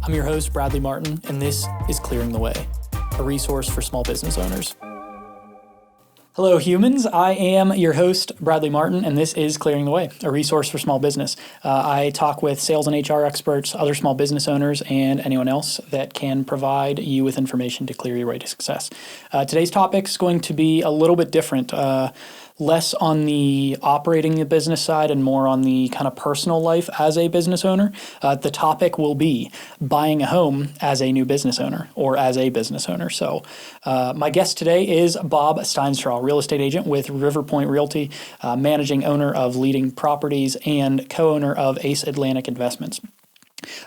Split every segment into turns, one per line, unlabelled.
I'm your host, Bradley Martin, and this is Clearing the Way, a resource for small business owners. Hello, humans. I am your host, Bradley Martin, and this is Clearing the Way, a resource for small business. I talk with sales and HR experts, other small business owners, and anyone else that can provide you with information to clear your way to success. Today's topic is going to be a little bit different, less on the operating the business side and more on the kind of personal life as a business owner. The topic will be buying a home as a new business owner or as a business owner. So my guest today is Bob Stienstraw, real estate agent with RiverPoint Realty, managing owner of Leading Properties and co-owner of Ace Atlantic Investments.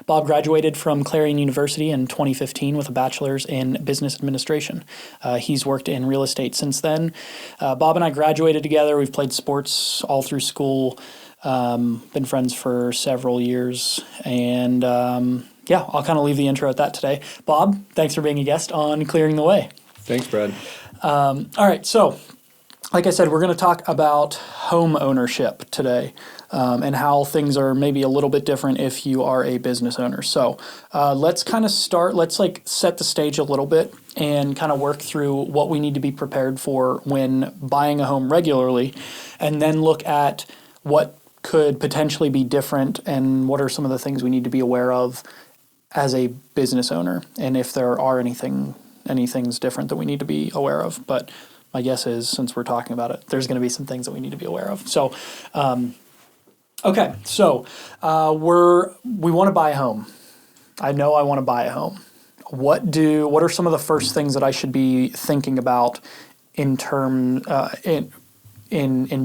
Bob graduated from Clarion University in 2015 with a Bachelors in Business Administration. He's worked in real estate since then. Bob and I graduated together. We've played sports all through school, been friends for several years, and I'll kind of leave the intro at that today. Bob, thanks for being a guest on Clearing the Way.
Thanks, Brad.
All right, so like I said, we're going to talk about home ownership today. And how things are maybe a little bit different if you are a business owner. So let's kind of start, let's set the stage a little bit and kind of work through what we need to be prepared for when buying a home regularly, and then look at what could potentially be different and what are some of the things we need to be aware of as a business owner, and if there are any things different that we need to be aware of. But my guess is, since we're talking about it, there's going to be some things that we need to be aware of. So okay, so we want to buy a home. I know I want to buy a home. What are some of the first things that I should be thinking about in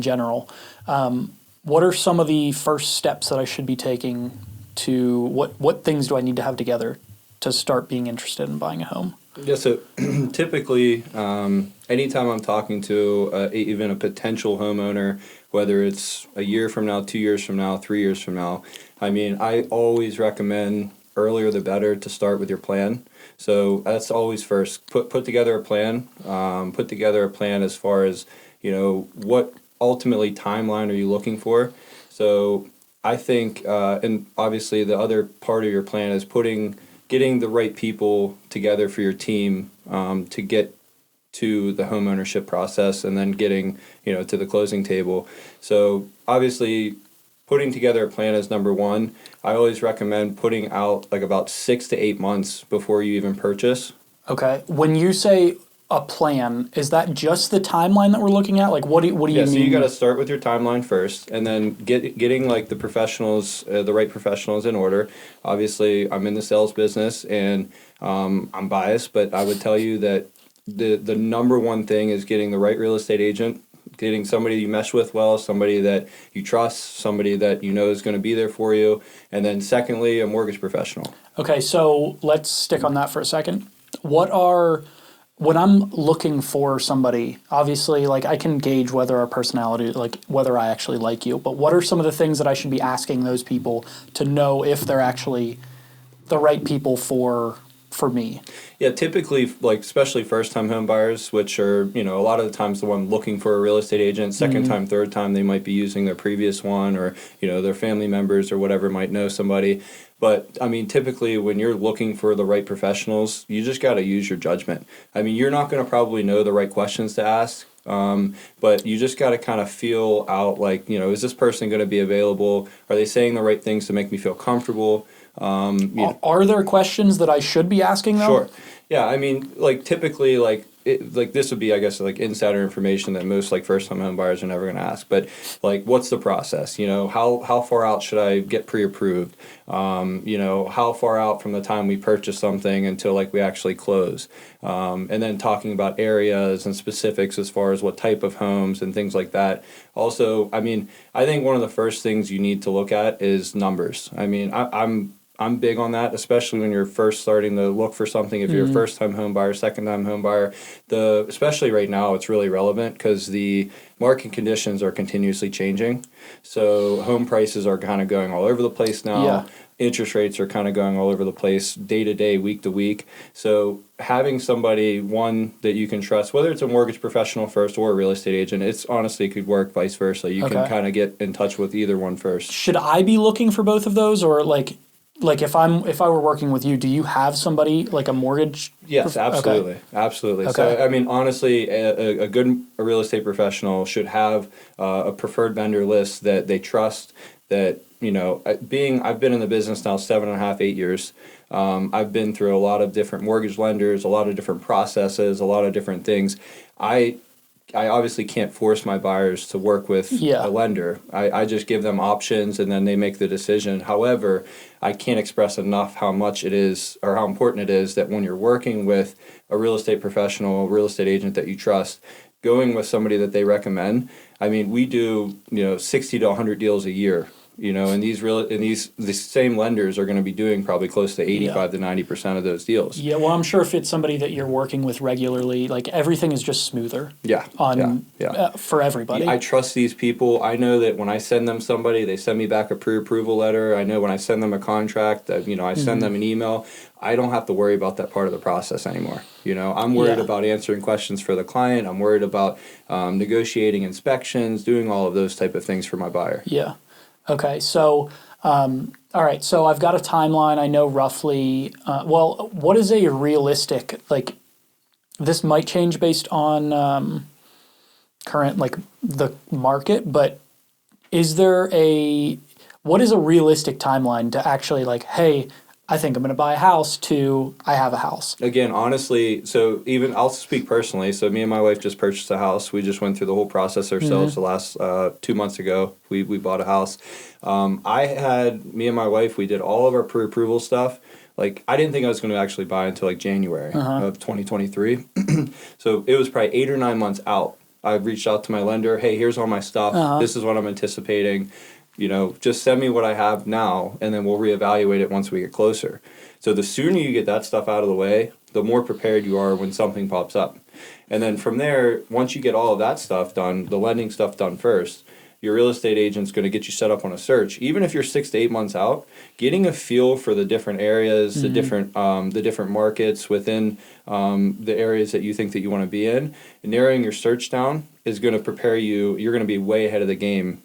general? What are some of the first steps that I should be taking to what things do I need to have together to start being interested in buying a home?
Yeah, so typically, anytime I'm talking to even a potential homeowner, whether it's a year from now, 2 years from now, 3 years from now, I always recommend earlier the better to start with your plan. So that's always first. Put together a plan. Put together a plan as far as, what ultimately timeline are you looking for. So I think, and obviously the other part of your plan is getting the right people together for your team to get to the home ownership process, and then getting to the closing table. So obviously putting together a plan is number one. I always recommend putting out about 6 to 8 months before you even purchase.
Okay. When you say a plan, is that just the timeline that we're looking at? What do you mean?
So you got to start with your timeline first, and then getting the professionals, the right professionals in order. Obviously, I'm in the sales business, and I'm biased, but I would tell you that the number one thing is getting the right real estate agent, getting somebody you mesh with well, somebody that you trust, somebody that you know is going to be there for you, and then secondly, a mortgage professional. Okay, so let's stick on that for a second. When I'm looking for somebody, obviously, I can gauge whether our personality, whether I actually like you, but what are some of the things that I should be asking those people to know if they're actually the right people for me? Yeah, typically, especially first-time home buyers, which are, a lot of the times the one looking for a real estate agent, second time, third time, they might be using their previous one, or, their family members or whatever might know somebody. But, typically when you're looking for the right professionals, you just got to use your judgment. You're not going to probably know the right questions to ask, but you just got to kind of feel out, is this person going to be available? Are they saying the right things to make me feel comfortable?
Are there questions that I should be asking, though?
Sure. Yeah, typically, this would be, I guess, insider information that most, first-time home buyers are never going to ask. But, what's the process? How far out should I get pre-approved? How far out from the time we purchase something until, we actually close? And then talking about areas and specifics as far as what type of homes and things like that. Also, I think one of the first things you need to look at is numbers. I'm big on that, especially when you're first starting to look for something. If you're a first-time home buyer, second-time home buyer, especially right now, it's really relevant because the market conditions are continuously changing. So home prices are kind of going all over the place now. Yeah. Interest rates are kind of going all over the place, day to day, week to week. So having somebody, one, that you can trust, whether it's a mortgage professional first or a real estate agent, it's honestly could work vice versa. You can kind of get in touch with either one first.
Should I be looking for both of those, or like if I were working with you, do you have somebody like a mortgage?
Yes, absolutely,
Okay.
absolutely.
Okay.
So, I mean, honestly, a good real estate professional should have a preferred vendor list that they trust. That I've been in the business now 7.5, 8 years. I've been through a lot of different mortgage lenders, a lot of different processes, a lot of different things. I obviously can't force my buyers to work with
Yeah.
a lender. I just give them options and then they make the decision. However, I can't express enough how much it is or how important it is that when you're working with a real estate professional, a real estate agent that you trust, going with somebody that they recommend. I mean, we do 60 to 100 deals a year. And the same lenders are going to be doing probably close to 85 to 90% of those deals.
Yeah, well, I'm sure if it's somebody that you're working with regularly, like everything is just smoother.
Yeah.
For everybody.
I trust these people. I know that when I send them somebody, they send me back a pre-approval letter. I know when I send them a contract, I send them an email. I don't have to worry about that part of the process anymore. I'm worried about answering questions for the client. I'm worried about negotiating inspections, doing all of those type of things for my buyer.
Yeah. Okay, so, all right, so I've got a timeline. I know roughly, what is a realistic, like, this might change based on current, like, the market, but what is a realistic timeline to actually, like, hey, I think I'm going to buy a house to I have a house?
Again, honestly, so even I'll speak personally. So me and my wife just purchased a house. We just went through the whole process ourselves the last 2 months ago. We bought a house. Me and my wife, we did all of our pre-approval stuff. Like, I didn't think I was going to actually buy until like January of 2023. So it was probably 8 or 9 months out. I reached out to my lender. Hey, here's all my stuff. This is what I'm anticipating. Just send me what I have now, and then we'll reevaluate it once we get closer. So the sooner you get that stuff out of the way, the more prepared you are when something pops up. And then from there, once you get all of that stuff done, the lending stuff done first, your real estate agent's going to get you set up on a search. Even if you're 6 to 8 months out, getting a feel for the different areas, the different markets within the areas that you think that you want to be in, and narrowing your search down is going to prepare you. You're going to be way ahead of the game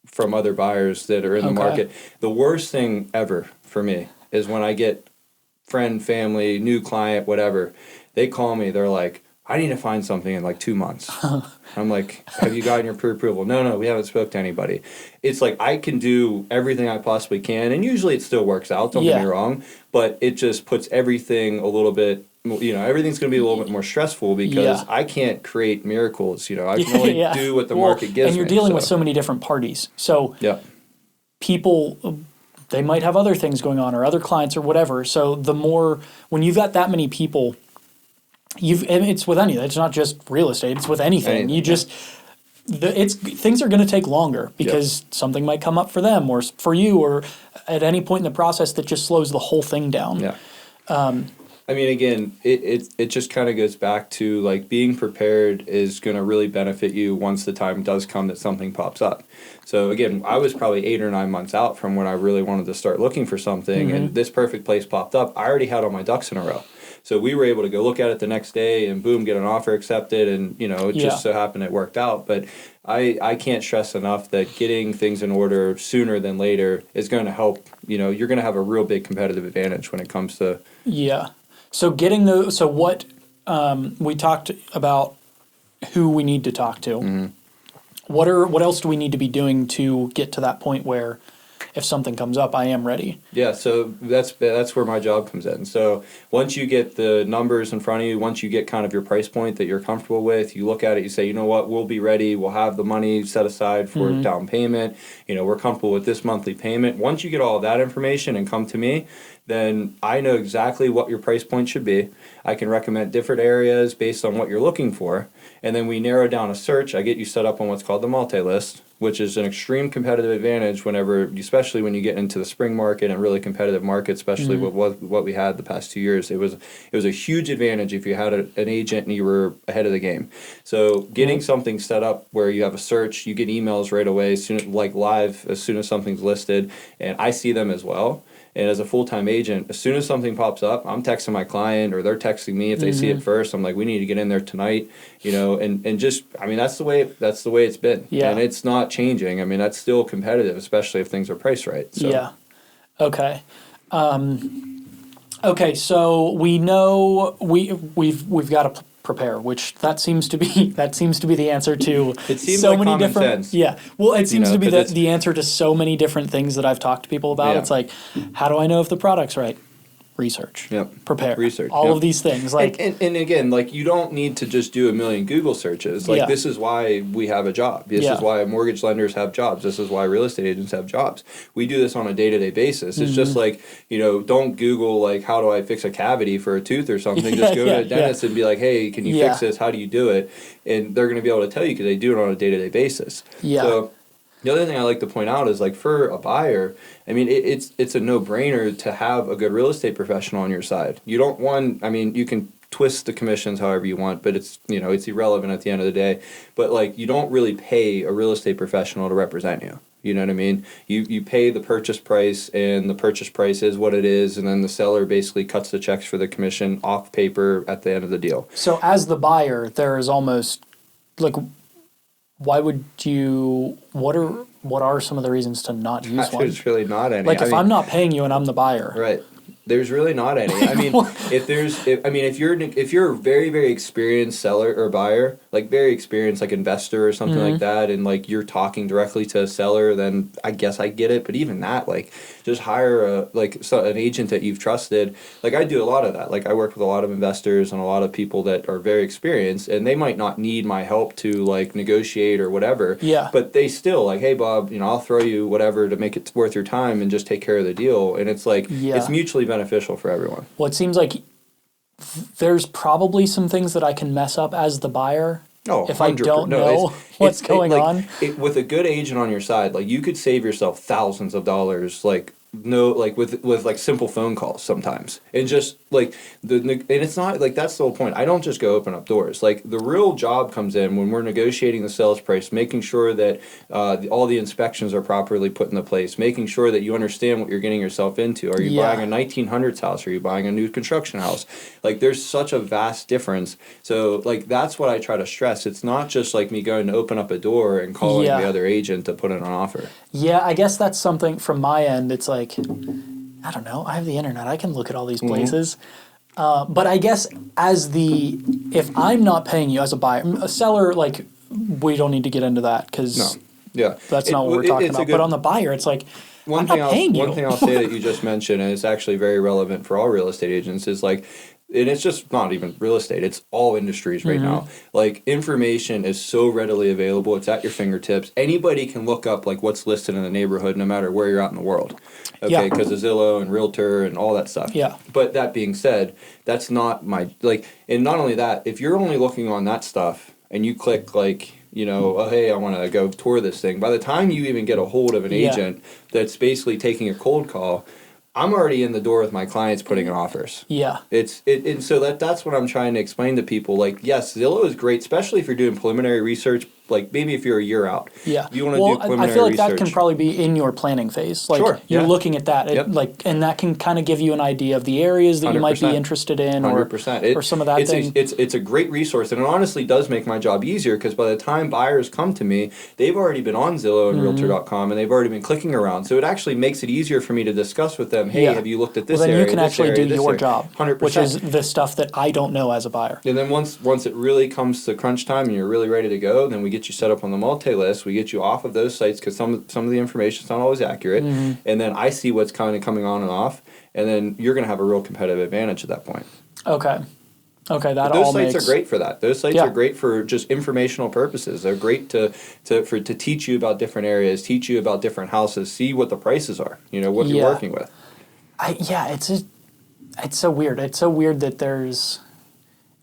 from other buyers that are in the market. The worst thing ever for me is when I get friend, family, new client, whatever, they call me, they're like, I need to find something in like 2 months. I'm like, have you gotten your pre-approval? No, we haven't spoke to anybody. It's like I can do everything I possibly can, and usually it still works out, don't get me wrong, but it just puts everything a little bit, everything's going to be a little bit more stressful because I can't create miracles. I can only do what the market gives me.
And you're dealing with so many different parties. So people, they might have other things going on or other clients or whatever. So when you've got that many people, and it's with anything. It's not just real estate. It's with anything. Things are going to take longer because something might come up for them or for you or at any point in the process that just slows the whole thing down.
Yeah. I mean, again, it just kind of goes back to like being prepared is going to really benefit you once the time does come that something pops up. So again, I was probably 8 or 9 months out from when I really wanted to start looking for something, and this perfect place popped up. I already had all my ducks in a row. So we were able to go look at it the next day and boom, get an offer accepted, and it just so happened it worked out. But I can't stress enough that getting things in order sooner than later is going to help. You're going to have a real big competitive advantage when it comes to
So what we talked about who we need to talk to. What else do we need to be doing to get to that point where if something comes up, I am ready?
Yeah, so that's where my job comes in. So once you get the numbers in front of you, once you get kind of your price point that you're comfortable with, you look at it, you say, you know what, we'll be ready. We'll have the money set aside for down payment. We're comfortable with this monthly payment. Once you get all of that information and come to me, then I know exactly what your price point should be. I can recommend different areas based on what you're looking for. And then we narrow down a search. I get you set up on what's called the multi-list, which is an extreme competitive advantage especially when you get into the spring market and really competitive market, especially with what we had the past 2 years. It was a huge advantage if you had an agent and you were ahead of the game. So getting something set up where you have a search, you get emails right away, live as soon as something's listed, and I see them as well. And as a full-time agent, as soon as something pops up, I'm texting my client or they're texting me if they see it first. I'm like, we need to get in there tonight, and just, I mean, that's the way it's been.
Yeah.
And it's not changing. I mean, that's still competitive, especially if things are priced right. So.
Yeah. Okay. Okay, so we know we've got to prepare, which that seems to be the answer to
It seems
so
like
many
common
different
sense.
yeah. Well, it seems
know,
to be
'cause
the answer to so many different things that I've talked to people about.
Yeah.
It's like, how do I know if the product's right? Research.
Yep.
Prepare.
Research.
All
Yep.
of these things. Like
and again, like you don't need to just do a million Google searches. Like
Yeah.
this is why we have a job. This
Yeah.
is why mortgage lenders have jobs. This is why real estate agents have jobs. We do this on a day-to-day basis. It's just like, don't Google like how do I fix a cavity for a tooth or something. Just go to a dentist and be like, hey, can you
Yeah.
fix this? How do you do it? And they're going to be able to tell you because they do it on a day-to-day basis.
Yeah.
So the other thing I like to point out is like for a buyer, I mean, it's a no-brainer to have a good real estate professional on your side. You don't want, I mean, you can twist the commissions however you want, but it's irrelevant at the end of the day. But like you don't really pay a real estate professional to represent you. You know what I mean? You pay the purchase price, and the purchase price is what it is, and then the seller basically cuts the checks for the commission off paper at the end of the deal.
So as the buyer, there is almost like, why would you? What are some of the reasons to not use one?
There's really not any.
Like if I'm not paying you and I'm the buyer,
right? There's really not any. I mean, if you're a very, very experienced seller or buyer, like very experienced, like investor or something like that, and like you're talking directly to a seller, then I guess I get it. But even that, like, just hire an agent that you've trusted. Like I do a lot of that. Like I work with a lot of investors and a lot of people that are very experienced, and they might not need my help to like negotiate or whatever.
Yeah.
But they still like, hey Bob, I'll throw you whatever to make it worth your time and just take care of the deal. And it's like it's mutually beneficial for everyone.
Well, it seems like there's probably some things that I can mess up as the buyer if I don't know what's going on.
With a good agent on your side, like you could save yourself thousands of dollars, with like simple phone calls sometimes, and just like and it's not like that's the whole point. I don't just go open up doors. Like the real job comes in when we're negotiating the sales price, making sure that all the inspections are properly put into place, making sure that you understand what you're getting yourself into. Are you buying a 1900s house? Are you buying a new construction house? Like there's such a vast difference. So like that's what I try to stress. It's not just like me going to open up a door and calling the other agent to put in an offer.
Yeah, I guess that's something from my end. It's like, I don't know, I have the internet. I can look at all these places. But I guess if I'm not paying you as a buyer, a seller, like, we don't need to get into that because that's not what we're talking about. But on the buyer, it's like, I'm not paying you.
One thing I'll say that you just mentioned, and it's actually very relevant for all real estate agents, is like, and it's just not even real estate, it's all industries right now. Like information is so readily available, it's at your fingertips. Anybody can look up like what's listed in the neighborhood no matter where you're at in the world. Okay, because of Zillow and Realtor and all that stuff.
Yeah.
But that being said, that's not and not only that, if you're only looking on that stuff and you click like, oh, hey, I want to go tour this thing, by the time you even get a hold of an agent that's basically taking a cold call, I'm already in the door with my clients putting in offers.
Yeah.
And so that's what I'm trying to explain to people. Like, yes, Zillow is great, especially if you're doing preliminary research. Like maybe if you're a year out,
you
want to do preliminary research.
I feel like that can probably be in your planning phase. Like you're looking at that, and that can kind of give you an idea of the areas that 100%. You might be interested in, or some of that thing.
It's a great resource, and it honestly does make my job easier because by the time buyers come to me, they've already been on Zillow and Realtor.com, and they've already been clicking around. So it actually makes it easier for me to discuss with them. Hey, have you looked at this area?
Then you can actually do your job,
100%.
which is the stuff that I don't know as a buyer.
And then once it really comes to crunch time and you're really ready to go, then we get you set up on the multi-list. We get you off of those sites because some of the information is not always accurate. And then I see what's kind of coming on and off, and then you're going to have a real competitive advantage at that point.
Okay,
those sites are great for that. Those sites are great for just informational purposes. They're great to teach you about different areas, teach you about different houses, see what the prices are. What you're working with.
It's so weird. It's so weird that there's.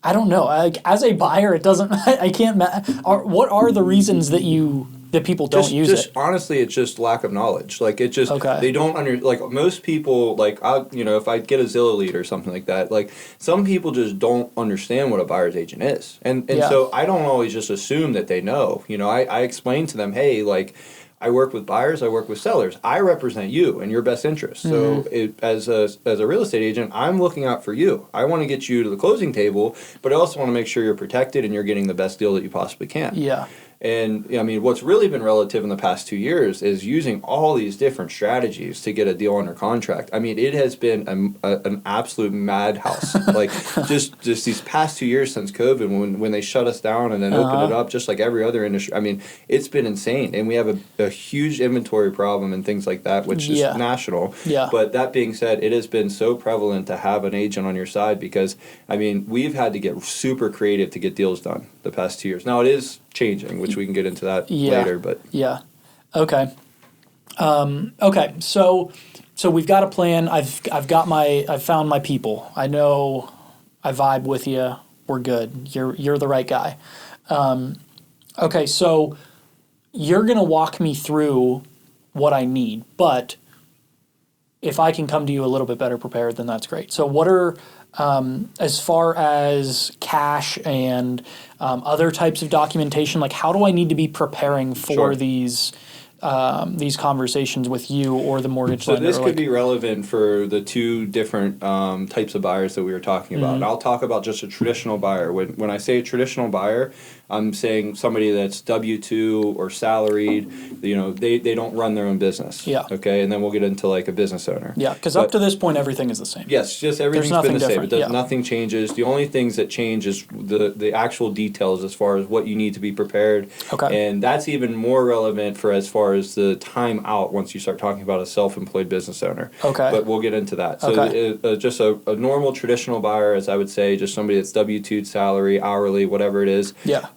I don't know. As a buyer, it doesn't. I can't. What are the reasons that people don't use it?
Honestly, it's just lack of knowledge. Like it just they don't like most people. Like if I get a Zillow lead or something like that, like some people just don't understand what a buyer's agent is, and so I don't always just assume that they know. I explain to them, hey, like. I work with buyers, I work with sellers. I represent you and your best interest. So as a real estate agent, I'm looking out for you. I want to get you to the closing table, but I also want to make sure you're protected and you're getting the best deal that you possibly can.
Yeah.
And I mean, what's really been relative in the past 2 years is using all these different strategies to get a deal under contract. I mean, it has been an absolute madhouse. Like just these past 2 years since COVID, when they shut us down and then opened it up, just like every other industry. I mean, it's been insane, and we have a huge inventory problem and things like that, which is national.
Yeah.
But that being said, it has been so prevalent to have an agent on your side because, I mean, we've had to get super creative to get deals done the past 2 years. Now it is changing, which we can get into that later. But
okay. Okay. So we've got a plan. I've found my people. I know I vibe with you. We're good. You're the right guy. Okay. So you're gonna walk me through what I need, but if I can come to you a little bit better prepared, then that's great. So what are as far as cash and other types of documentation, like how do I need to be preparing for these conversations with you or the mortgage lender?
So this could be relevant for the two different types of buyers that we were talking about. And I'll talk about just a traditional buyer. When I say a traditional buyer, I'm saying somebody that's W-2 or salaried. You know, they don't run their own business.
Yeah.
Okay, and then we'll get into like a business owner.
Yeah, because up to this point, everything is the same.
Yes, just everything's been the same. Nothing changes. The only things that change is the actual details as far as what you need to be prepared.
Okay.
And that's even more relevant for as far as the time out once you start talking about a self-employed business owner.
Okay.
But we'll get into that. So just a normal traditional buyer, as I would say, just somebody that's W-2 salary, hourly, whatever it is.
Yeah.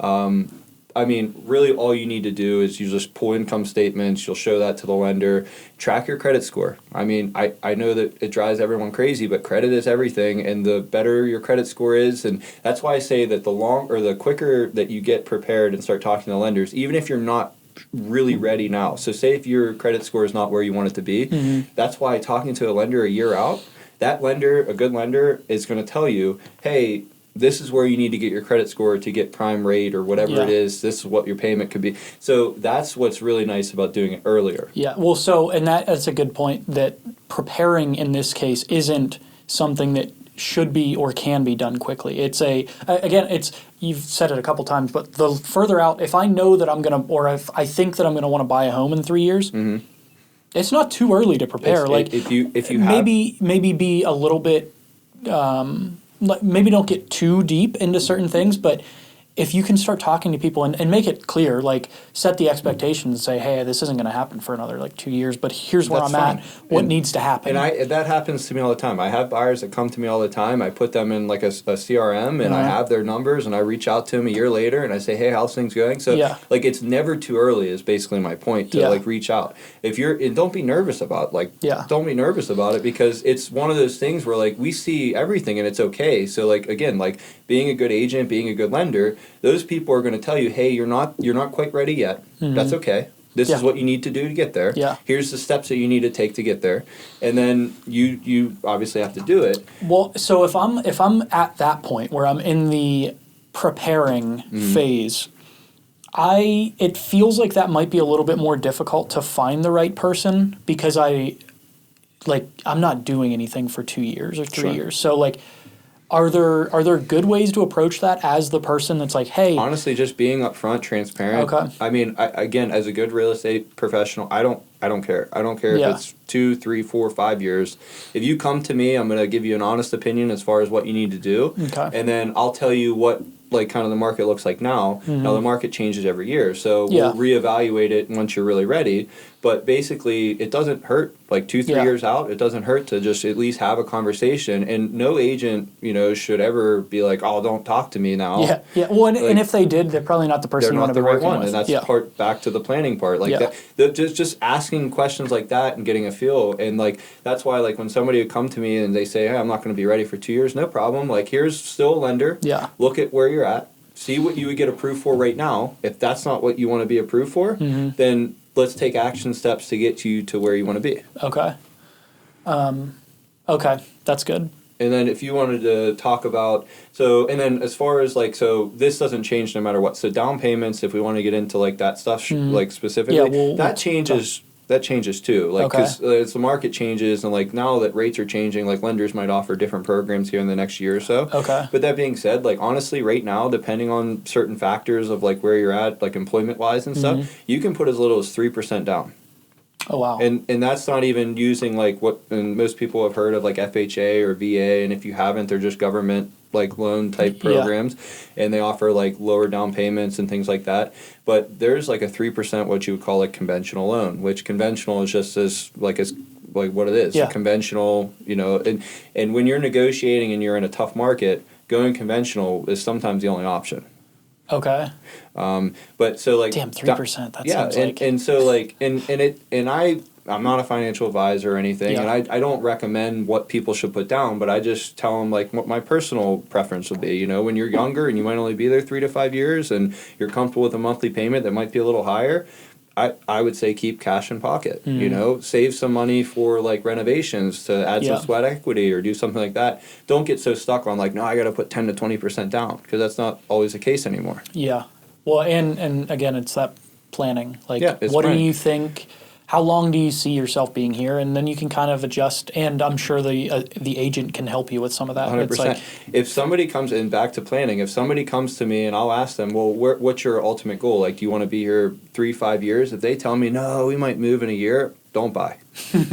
I mean, really all you need to do is you just pull income statements, you'll show that to the lender, track your credit score. I mean, I know that it drives everyone crazy, but credit is everything, and the better your credit score is, and that's why I say that the quicker that you get prepared and start talking to lenders, even if you're not really ready now. So say if your credit score is not where you want it to be, that's why talking to a lender a year out, that lender, a good lender, is going to tell you, hey, this is where you need to get your credit score to get prime rate or whatever it is. This is what your payment could be. So that's what's really nice about doing it earlier. Yeah.
Well, that's a good point, that preparing in this case isn't something that should be or can be done quickly. It's you've said it a couple times, but the further out, if I know that I'm going to, or if I think that I'm going to want to buy a home in 3 years, it's not too early to prepare.
If you
maybe be a little bit, maybe don't get too deep into certain things, but if you can start talking to people and make it clear, like set the expectations and say, hey, this isn't going to happen for another 2 years, but here's where I'm at, what needs to happen.
And that happens to me all the time. I have buyers that come to me all the time. I put them in like a CRM and I have their numbers and I reach out to them a year later and I say, hey, how's things going? So it's never too early is basically my point to reach out. And don't be nervous about don't be nervous about it, because it's one of those things where we see everything and it's okay. So again, being a good agent, being a good lender, those people are going to tell you, hey, you're not quite ready yet. That's okay. This is what you need to do to get there.
Yeah.
Here's the steps that you need to take to get there. And then you obviously have to do it.
Well, so if I'm at that point where I'm in the preparing phase, it feels like that might be a little bit more difficult to find the right person, because I'm not doing anything for 2 years or 3 years. So Are there good ways to approach that as the person that's like, hey?
Honestly, just being upfront, transparent.
Okay.
I mean, again, as a good real estate professional, I don't care. I don't care if it's 2, 3, 4, 5 years. If you come to me, I'm going to give you an honest opinion as far as what you need to do.
Okay.
And then I'll tell you what kind of the market looks like now. Now the market changes every year, so we'll reevaluate it once you're really ready. But basically, it doesn't hurt. 2, 3 years out, it doesn't hurt to just at least have a conversation. And no agent, should ever be like, "Oh, don't talk to me now."
Yeah, yeah. Well, and if they did, they're probably not the person you want to be working with.
And that's back to the planning part. Just asking questions like that and getting a feel. And that's why when somebody would come to me and they say, "Hey, I'm not going to be ready for 2 years," no problem. Here's still a lender.
Yeah.
Look at where you're at. See what you would get approved for right now. If that's not what you want to be approved for, then let's take action steps to get you to where you want to be.
Okay. Okay, that's good.
And then if you wanted to talk about, as far as this doesn't change no matter what. So down payments, if we want to get into that stuff specifically, that changes that changes too. Like,
Okay.
because as the market changes and like now that rates are changing, like lenders might offer different programs here in the next year or so.
Okay.
But that being said, like honestly, right now, depending on certain factors of like where you're at, like employment wise and stuff, you can put as little as 3% down.
Oh, wow.
And that's not even using like what, and most people have heard of like FHA or VA, and if you haven't, they're just government like loan type programs, and they offer like lower down payments and things like that. But there's like a 3% what you would call a conventional loan, which conventional is just as like what it is, a conventional, you know, and when you're negotiating and you're in a tough market, going conventional is sometimes the only option.
Okay.
But so like
damn 3%. That sounds like
and so like I'm not a financial advisor or anything, and I don't recommend what people should put down, but I just tell them like what my personal preference would be. You know, when you're younger and you might only be there 3 to 5 years, and you're comfortable with a monthly payment that might be a little higher, I would say keep cash in pocket. You know, save some money for like renovations to add some sweat equity or do something like that. Don't get so stuck on like, no, I got to put 10 to 20% down, because that's not always the case anymore.
Yeah. Well, and again, it's that planning. Like, what
planning.
do you think? How long do you see yourself being here? And then you can kind of adjust. And I'm sure the agent can help you with some of that.
100%.
It's like,
if somebody comes in, back to planning, if somebody comes to me and I'll ask them, well, what's your ultimate goal? Like, do you want to be here 3-5 years? If they tell me, no, we might move in a year, don't buy.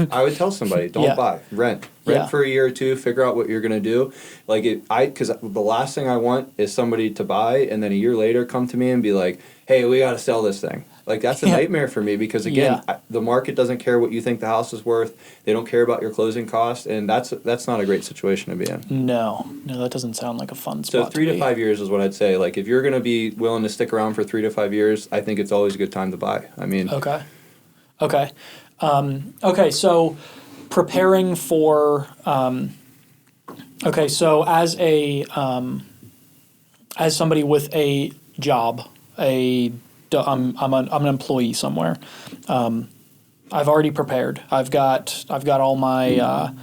I would tell somebody, don't buy, rent for a year or two, figure out what you're going to do. Like, because the last thing I want is somebody to buy and then a year later come to me and be like, hey, we got to sell this thing. Like, that's a nightmare for me, because again, the market doesn't care what you think the house is worth. They don't care about your closing costs, and that's not a great situation to be in.
No, that doesn't sound like a fun spot.
So 3 to 5 years is what I'd say. Like, if you're going to be willing to stick around for 3 to 5 years, I think it's always a good time to buy. I mean,
Okay. So preparing for so as somebody with a job, I'm an employee somewhere. I've already prepared. I've got all my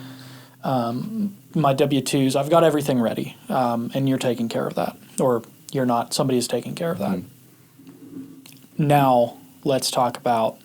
my W-2s. I've got everything ready, and you're taking care of that, or you're not. Somebody is taking care of that. Now let's talk about.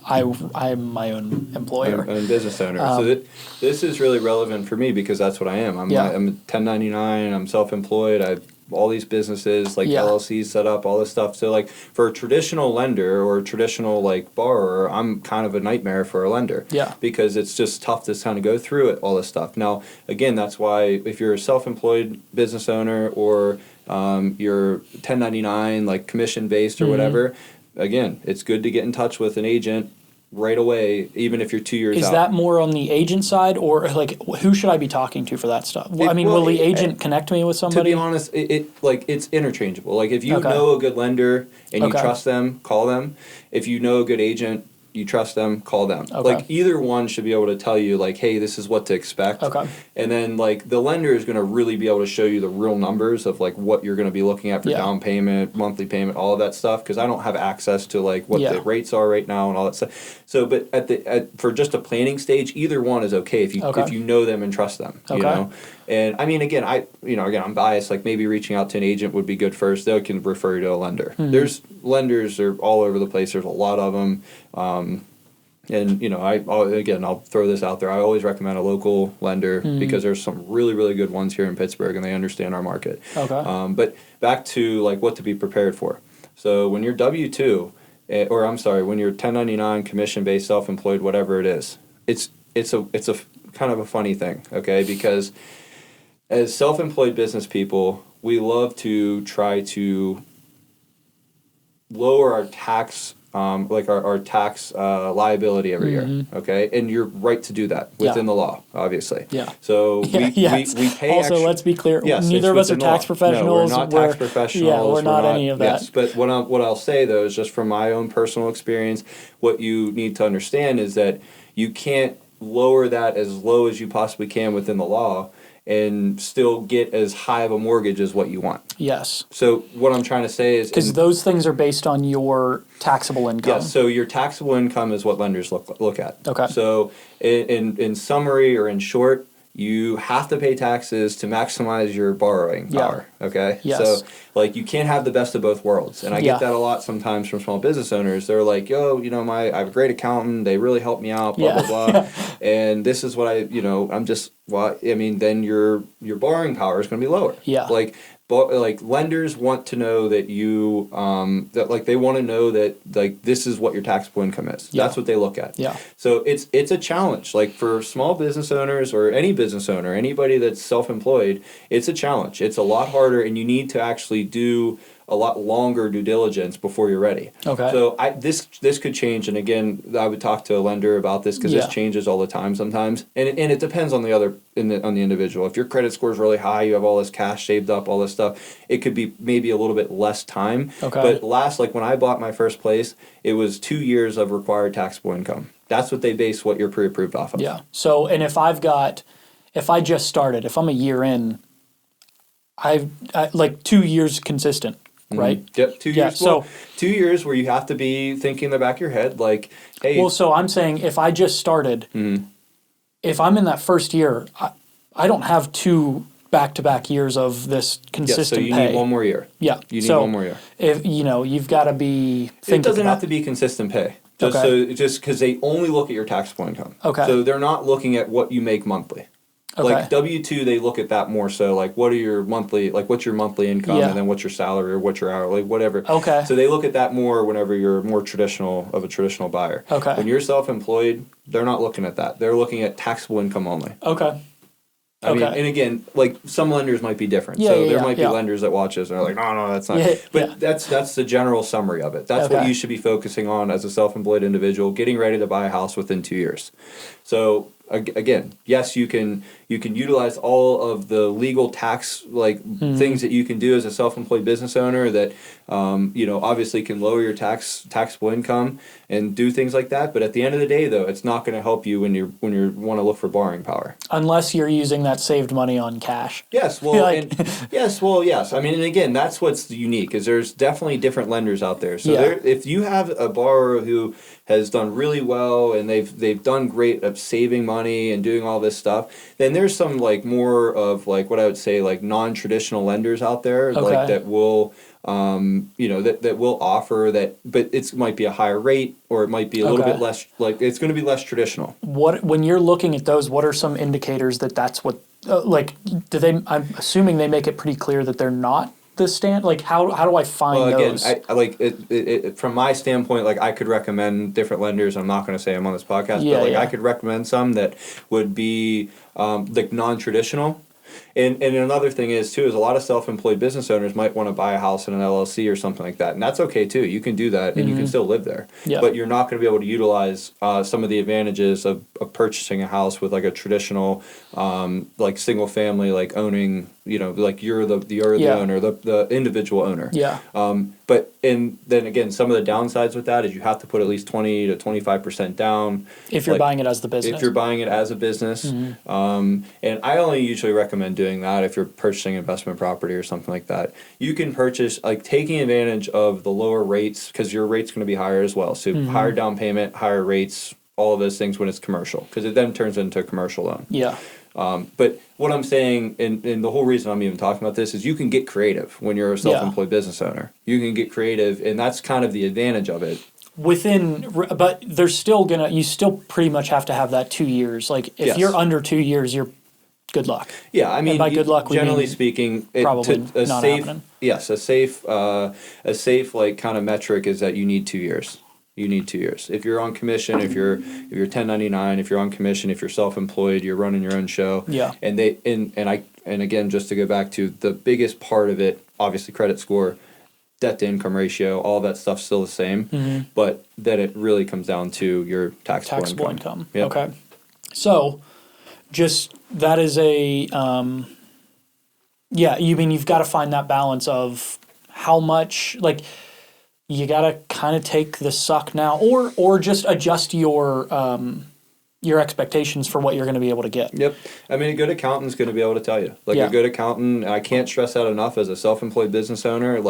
I'm my own employer.
I'm a business owner. So this is really relevant for me, because that's what I am. I'm 1099. I'm self-employed. I've all these businesses, like LLCs set up, all this stuff. So like for a traditional lender or a traditional like borrower, I'm kind of a nightmare for a lender. Because it's just tough to kind of go through it, all this stuff. Now, again, that's why if you're a self-employed business owner or you're 1099, like commission-based or whatever, again, it's good to get in touch with an agent right away, even if you're 2 years out.
Is that more on the agent side, or like who should I be talking to for that stuff? Will the agent connect me with somebody?
To be honest, it's interchangeable. Like, if you know a good lender and you trust them, call them. If you know a good agent, you trust them, call them. Like, either one should be able to tell you, like, hey, this is what to expect. And then, like, the lender is going to really be able to show you the real numbers of, like, what you're going to be looking at for down payment, monthly payment, all of that stuff, because I don't have access to, like, what the rates are right now and all that stuff. So, but for just a planning stage, either one is okay if you know them and trust them, you know? And, I mean, again, I'm biased. Like, maybe reaching out to an agent would be good first. They can refer you to a lender. There's lenders are all over the place. There's a lot of them. And, you know, I'll throw this out there. I always recommend a local lender because there's some really, really good ones here in Pittsburgh, and they understand our market. But back to, like, what to be prepared for. So when you're W-2, when you're 1099, commission-based, self-employed, whatever it is, it's a kind of a funny thing, okay? Because as self-employed business people, we love to try to lower our tax, our tax liability every year, okay? And you're right to do that within the law, obviously. So we pay.
Also, let's be clear. Neither of us are tax professionals.
No, we're not tax professionals.
Yeah, we're not any of that.
Yes, but what I'll say though is, just from my own personal experience, what you need to understand is that you can't lower that as low as you possibly can within the law and still get as high of a mortgage as what you want.
Yes.
So what I'm trying to say is...
Because those things are based on your taxable income.
Yes, so your taxable income is what lenders look at.
Okay.
So in summary or in short, you have to pay taxes to maximize your borrowing power. Okay.
Yes.
So like you can't have the best of both worlds. And I get that a lot sometimes from small business owners. They're like, yo, I have a great accountant. They really help me out, blah, blah, blah. And this is what then your borrowing power is going to be lower.
Yeah.
Like lenders want to know that you they want to know that like this is what your taxable income is. That's what they look at.
Yeah.
So it's a challenge. Like for small business owners or any business owner, anybody that's self-employed, it's a challenge. It's a lot harder, and you need to actually do a lot longer due diligence before you're ready.
Okay.
So this could change, and again, I would talk to a lender about this because this changes all the time sometimes, and it depends on the individual. If your credit score is really high, you have all this cash saved up, all this stuff, it could be maybe a little bit less time.
Okay.
But like when I bought my first place, it was 2 years of required taxable income. That's what they base what you're pre-approved off of.
Yeah. So, and if I just started, if I'm a year in, I like 2 years consistent. Right?
Yep, 2 years.
Yeah, so
2 years where you have to be thinking in the back of your head, like, hey.
Well, so I'm saying if I just started, if I'm in that first year, I don't have 2 back-to-back years of this consistent
so you
pay.
need 1 more year.
Yeah.
You need 1 more year.
If you've got to be thinking.
It doesn't have to be consistent pay. Just because they only look at your taxable income.
Okay.
So they're not looking at what you make monthly.
Okay.
Like W-2, they look at that more so, like what's your monthly income, and then what's your salary or what's your hourly, whatever.
Okay.
So they look at that more whenever you're more traditional buyer.
Okay.
When you're self-employed, they're not looking at that. They're looking at taxable income only.
Okay.
I mean, and again, like some lenders might be different. There might be lenders that watch this and are like, no, that's not. But that's the general summary of it. That's what you should be focusing on as a self-employed individual, getting ready to buy a house within 2 years. So again, yes, you can utilize all of the legal tax things that you can do as a self-employed business owner that obviously can lower your taxable income and do things like that. But at the end of the day, though, it's not going to help you when you want to look for borrowing power.
Unless you're using that saved money on cash.
Yes, well, yes. I mean, and again, that's what's unique is there's definitely different lenders out there. So if you have a borrower who has done really well and they've done great at saving money and doing all this stuff, then there's some more of what I would say non-traditional lenders out there that will that will offer that, but it might be a higher rate or it might be a little bit less, it's going to be less traditional.
When you're looking at those, what are some indicators that's what I'm assuming they make it pretty clear that they're not the stand. How do I find those?
Again, from my standpoint, I could recommend different lenders. I'm not going to say I'm on this podcast, but I could recommend some that would be non-traditional. And another thing is a lot of self-employed business owners might want to buy a house in an LLC or something like that, and that's okay too. You can do that, and you can still live there. Yeah. But you're not going to be able to utilize some of the advantages of purchasing a house with a traditional single family, owning. You're the owner, the individual owner. Yeah. And then again, some of the downsides with that is you have to put at least 20 to 25% down.
If you're buying it as the business.
If you're buying it as a business. And I only usually recommend doing that if you're purchasing investment property or something like that. You can purchase, taking advantage of the lower rates, because your rate's going to be higher as well. So higher down payment, higher rates, all of those things when it's commercial, because it then turns into a commercial loan. Yeah. But what I'm saying, and the whole reason I'm even talking about this, is you can get creative when you're a self-employed business owner. You can get creative, and that's kind of the advantage of it.
But there's still you still pretty much have to have that 2 years. If you're under 2 years, you're good luck.
Yeah, I mean,
and by good luck,
generally speaking,
probably not happening.
Yes, a safe kind of metric is that you need 2 years. You need 2 years. If you're on commission, if you're 1099, if you're on commission, if you're self-employed, you're running your own show. Yeah. And again, just to go back to the biggest part of it, obviously credit score, debt to income ratio, all that stuff's still the same, but then it really comes down to your taxable income.
Yep. Okay. So, just that is a you've got to find that balance of how much you got to kind of take the suck now, or just adjust your expectations for what you're going to be able to get.
Yep. I mean, a good accountant's going to be able to tell you. A good accountant, I can't stress that enough as a self-employed business owner,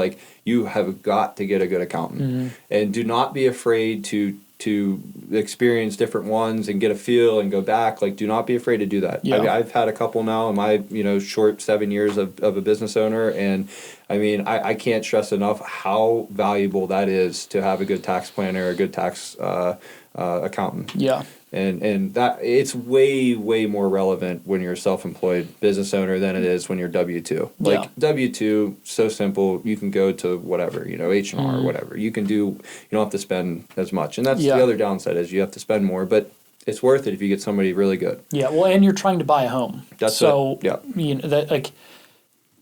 you have got to get a good accountant. And do not be afraid to to experience different ones and get a feel and go back, like do not be afraid to do that.
Yeah.
I mean, I've had a couple now in my short 7 years of a business owner, and I mean I can't stress enough how valuable that is to have a good tax planner, a good tax accountant.
Yeah.
And that it's way more relevant when you're a self-employed business owner than it is when you're W-2. Like W-2, so simple. You can go to whatever, H&R or whatever. You can do. You don't have to spend as much, and that's the other downside is you have to spend more, but it's worth it if you get somebody really good.
Yeah. Well, and you're trying to buy a home.
That's
so
it. Yeah.
That like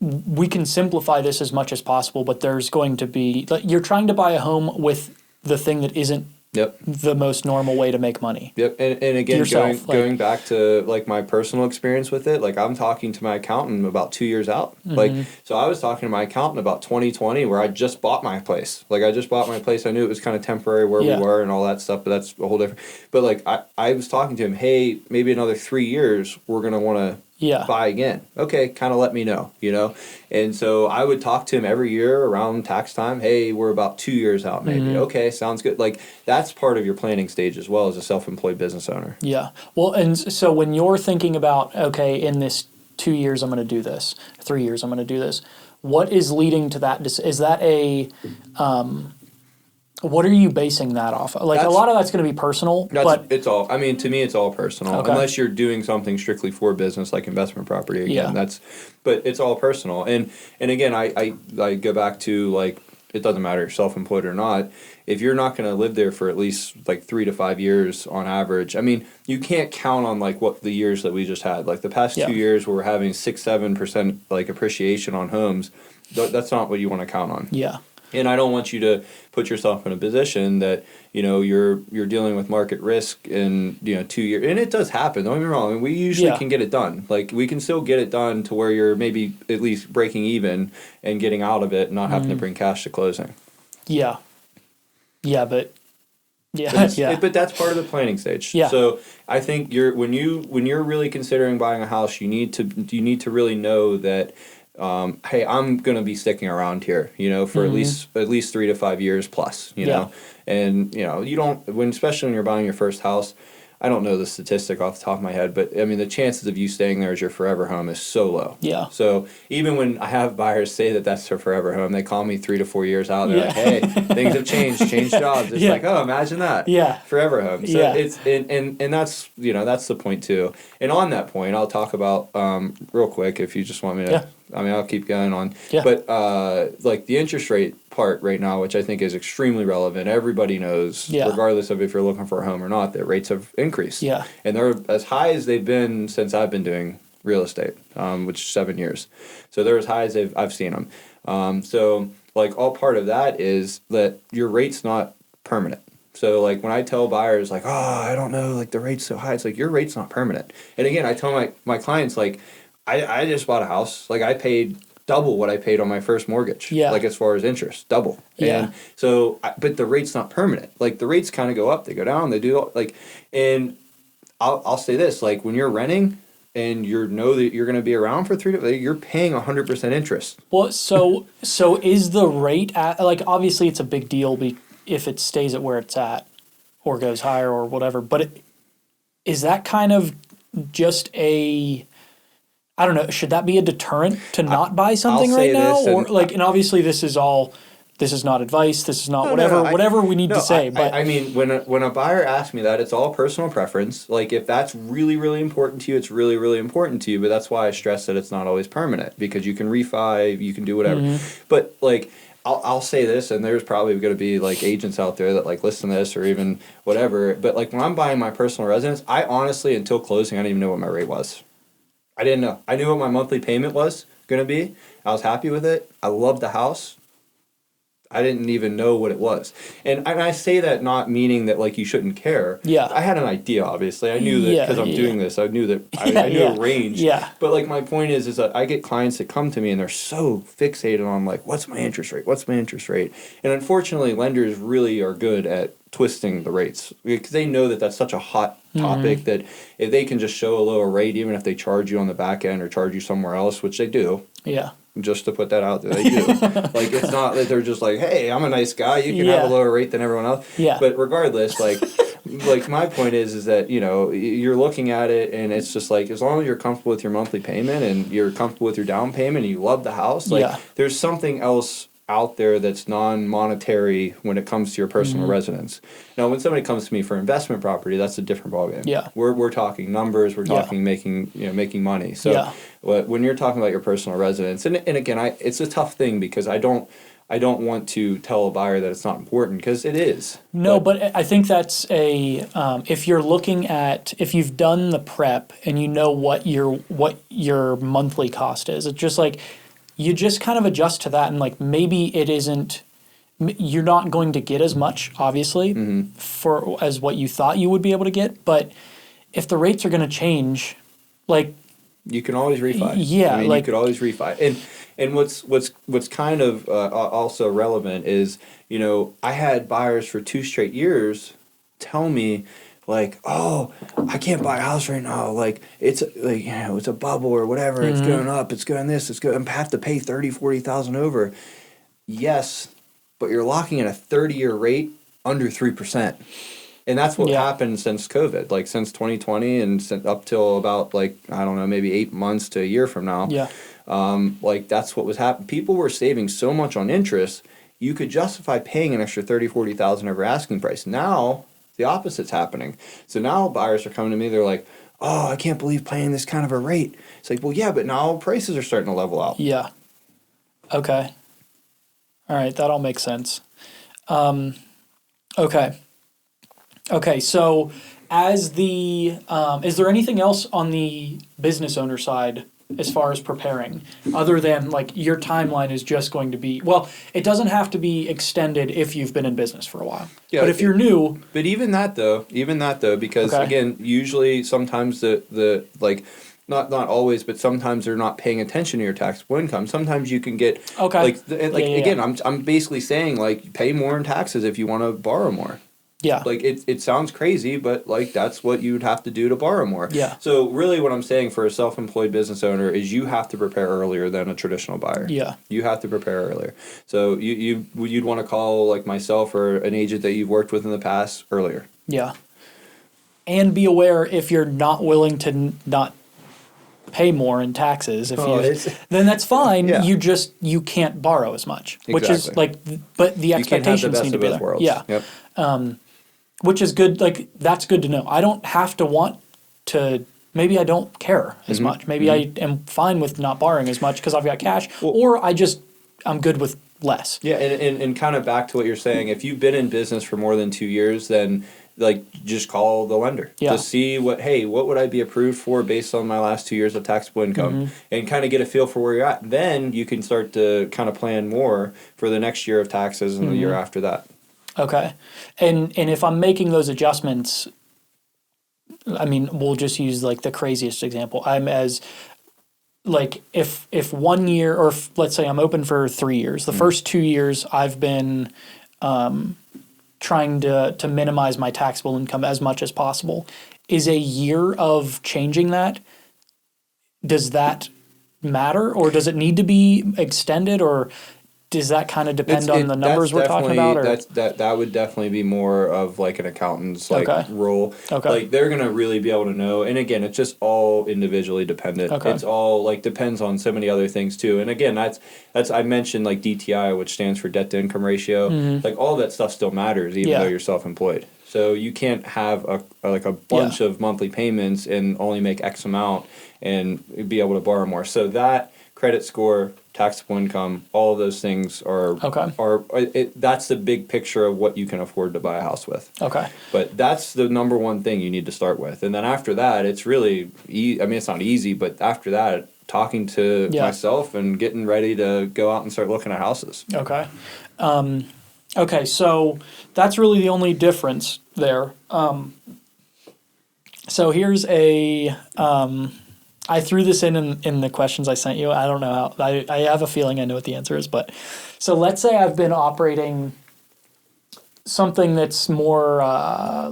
we can simplify this as much as possible, but there's going to be you're trying to buy a home with the thing that isn't.
Yep.
The most normal way to make money.
Yep. And again,
yourself,
going back to like my personal experience with it, like I'm talking to my accountant about 2 years out. Like, so I was talking to my accountant about 2020 where I just bought my place. Like I just bought my place. I knew it was kind of temporary where we were and all that stuff, but that's a whole different. But like I was talking to him, hey, maybe another 3 years we're going to want to buy again. Okay, kind of let me know, And so I would talk to him every year around tax time. Hey, we're about 2 years out maybe. Okay, sounds good. Like that's part of your planning stage as well as a self-employed business owner. Yeah.
Well, and so when you're thinking about, okay, in this 2 years I'm going to do this, 3 years I'm going to do this, what is leading to that? Is that a what are you basing that off of? Like a lot of that's going to be personal, but
it's all. I mean, to me, it's all personal. Okay. Unless you're doing something strictly for business, like investment property. Again, but it's all personal. And again, I go back to like it doesn't matter if you're self-employed or not. If you're not going to live there for at least like 3 to 5 years on average, I mean, you can't count on like what the years that we just had. Like the past 2 years, where we're having 6-7% like appreciation on homes. That's not what you want to count on.
Yeah.
And I don't want you to put yourself in a position that you're dealing with market risk in 2 years, and it does happen. Don't get me wrong. I mean, we usually can get it done. Like we can still get it done to where you're maybe at least breaking even and getting out of it, and not having to bring cash to closing.
Yeah, but
but that's part of the planning stage.
Yeah.
So I think when you're really considering buying a house, you need to really know that. Hey, I'm gonna be sticking around here, for at least 3 to 5 years plus, know, and you don't especially when you're buying your first house. I don't know the statistic off the top of my head, but I mean the chances of you staying there as your forever home is so low.
Yeah.
So even when I have buyers say that that's their forever home, they call me 3 to 4 years out. They're like, "Hey, things have changed jobs." It's like, "Oh, imagine that."
Yeah.
Forever home. So it's and that's that's the point too. And on that point, I'll talk about real quick if you just want me to.
Yeah.
I mean, I'll keep going on.
Yeah.
But like the interest rate part right now, which I think is extremely relevant. Everybody knows, regardless of if you're looking for a home or not, that rates have increased.
Yeah.
And they're as high as they've been since I've been doing real estate, which is 7 years. So they're as high as I've seen them. So like all part of that is that your rate's not permanent. So like when I tell buyers like, oh, I don't know, like the rate's so high, it's like your rate's not permanent. And again, I tell my clients like, I just bought a house. Like I paid double what I paid on my first mortgage.
Yeah.
Like as far as interest, double.
Yeah.
And so, but the rate's not permanent. Like the rates kind of go up, they go down, they do like, and I'll say this, like when you're renting and you know that you're going to be around for 3 to, you're paying 100% interest.
Well, so is the rate like obviously it's a big deal if it stays at where it's at or goes higher or whatever, but is that kind of just I don't know. Should that be a deterrent to not buy something right now, or like? And obviously, this is not advice. This is not whatever we need to say. But
I mean, when a buyer asks me that, it's all personal preference. Like if that's really really important to you, it's really really important to you. But that's why I stress that it's not always permanent because you can refi, you can do whatever. But like. I'll say this, and there's probably going to be like agents out there that like listen to this or even whatever. But like when I'm buying my personal residence, I honestly until closing, I didn't even know what my rate was. I didn't know. I knew what my monthly payment was going to be. I was happy with it. I loved the house. I didn't even know what it was. And I say that not meaning that like you shouldn't care.
Yeah.
I had an idea, obviously. I knew that because I'm doing this. I knew that I knew a range.
Yeah.
But like my point is that I get clients that come to me and they're so fixated on like, what's my interest rate? What's my interest rate? And unfortunately, lenders really are good at twisting the rates because they know that that's such a hot topic that if they can just show a lower rate, even if they charge you on the back end or charge you somewhere else, which they do.
Yeah.
just to put that out there. They do. Like, it's not that they're just like, hey, I'm a nice guy. You can have a lower rate than everyone else.
Yeah.
But regardless, like, my point is that, you know, you're looking at it and it's just like, as long as you're comfortable with your monthly payment and you're comfortable with your down payment and you love the house, like, there's something else out there that's non-monetary when it comes to your personal residence. Now, when somebody comes to me for investment property, that's a different ballgame.
Yeah.
We're talking numbers, we're talking making money. So when you're talking about your personal residence, and again, it's a tough thing because I don't want to tell a buyer that it's not important, because it is.
No, but I think that's if you're looking at, if you've done the prep and you know what your monthly cost is, it's just like, you just kind of adjust to that, and like, maybe it isn't, you're not going to get as much, obviously, for as what you thought you would be able to get, but if the rates are going to change, like,
you can always refi.
Yeah,
I mean, you could always refi. And what's kind of also relevant is, you know, I had buyers for 2 straight years tell me, like, oh, I can't buy a house right now. Like, it's like, you know, it's a bubble or whatever. It's going up. It's going this. It's going. I have to pay $30,000-$40,000 over. Yes, but you're locking in a 30-year rate under 3%, and that's what happened since COVID. Like, since 2020 and up till about, like, I don't know, maybe 8 months to a year from now.
Yeah.
Like, that's what was happening. People were saving so much on interest, you could justify paying an extra $30,000-$40,000 over asking price. Now the opposite's happening. So now buyers are coming to me, they're like, oh, I can't believe paying this kind of a rate. It's like, well, yeah, but now prices are starting to level out.
Yeah. Okay. All right, that all makes sense. Okay. So as the is there anything else on the business owner side as far as preparing, other than like your timeline is just going to be, well, it doesn't have to be extended if you've been in business for a while. Yeah, but if you're new.
But even that though, because again, usually sometimes the like, not always, but sometimes they're not paying attention to your taxable income. Sometimes you can get again, I'm basically saying, like, pay more in taxes if you want to borrow more.
Yeah.
Like, it sounds crazy, but like, that's what you would have to do to borrow more.
Yeah.
So really what I'm saying for a self-employed business owner is you have to prepare earlier than a traditional buyer.
Yeah. You
have to prepare earlier. So you'd want to call, like, myself or an agent that you've worked with in the past earlier.
Yeah. And be aware, if you're not willing to not pay more in taxes, then that's fine.
Yeah.
You can't borrow as much, which is like, but the expectations need to be there.
Worlds.
Yeah.
Yep.
Which is good. Like, that's good to know. I don't have to want to. Maybe I don't care as much. Maybe I am fine with not borrowing as much because I've got cash, or I'm good with less.
Yeah, and kind of back to what you're saying. If you've been in business for more than 2 years, then, like, just call the lender to see what would I be approved for based on my last 2 years of taxable income, and kind of get a feel for where you're at. Then you can start to kind of plan more for the next year of taxes and the year after that. Okay.
And if I'm making those adjustments, I mean, we'll just use like the craziest example. I'm as, like, if 1 year, or let's say I'm open for 3 years, the first 2 years I've been trying to minimize my taxable income as much as possible. Is a year of changing that, does that matter, or does it need to be extended, or does that kind of depend on the numbers we're talking about? Or?
That would definitely be more of like an accountant's role. Okay. Like, they're going to really be able to know. And again, it's just all individually dependent. Okay. It's all like depends on so many other things too. And again, that's I mentioned like DTI, which stands for debt to income ratio. Like, all that stuff still matters even though you're self-employed. So you can't have a bunch of monthly payments and only make X amount and be able to borrow more. So that credit score, taxable income, all of those things are that's the big picture of what you can afford to buy a house with. Okay. But that's the number one thing you need to start with. And then after that, it's really, I mean, it's not easy, but after that, talking to myself and getting ready to go out and start looking at houses. Okay.
Okay, so that's really the only difference there. So here's a... I threw this in the questions I sent you. I don't know how. I have a feeling I know what the answer is. But so let's say I've been operating something that's more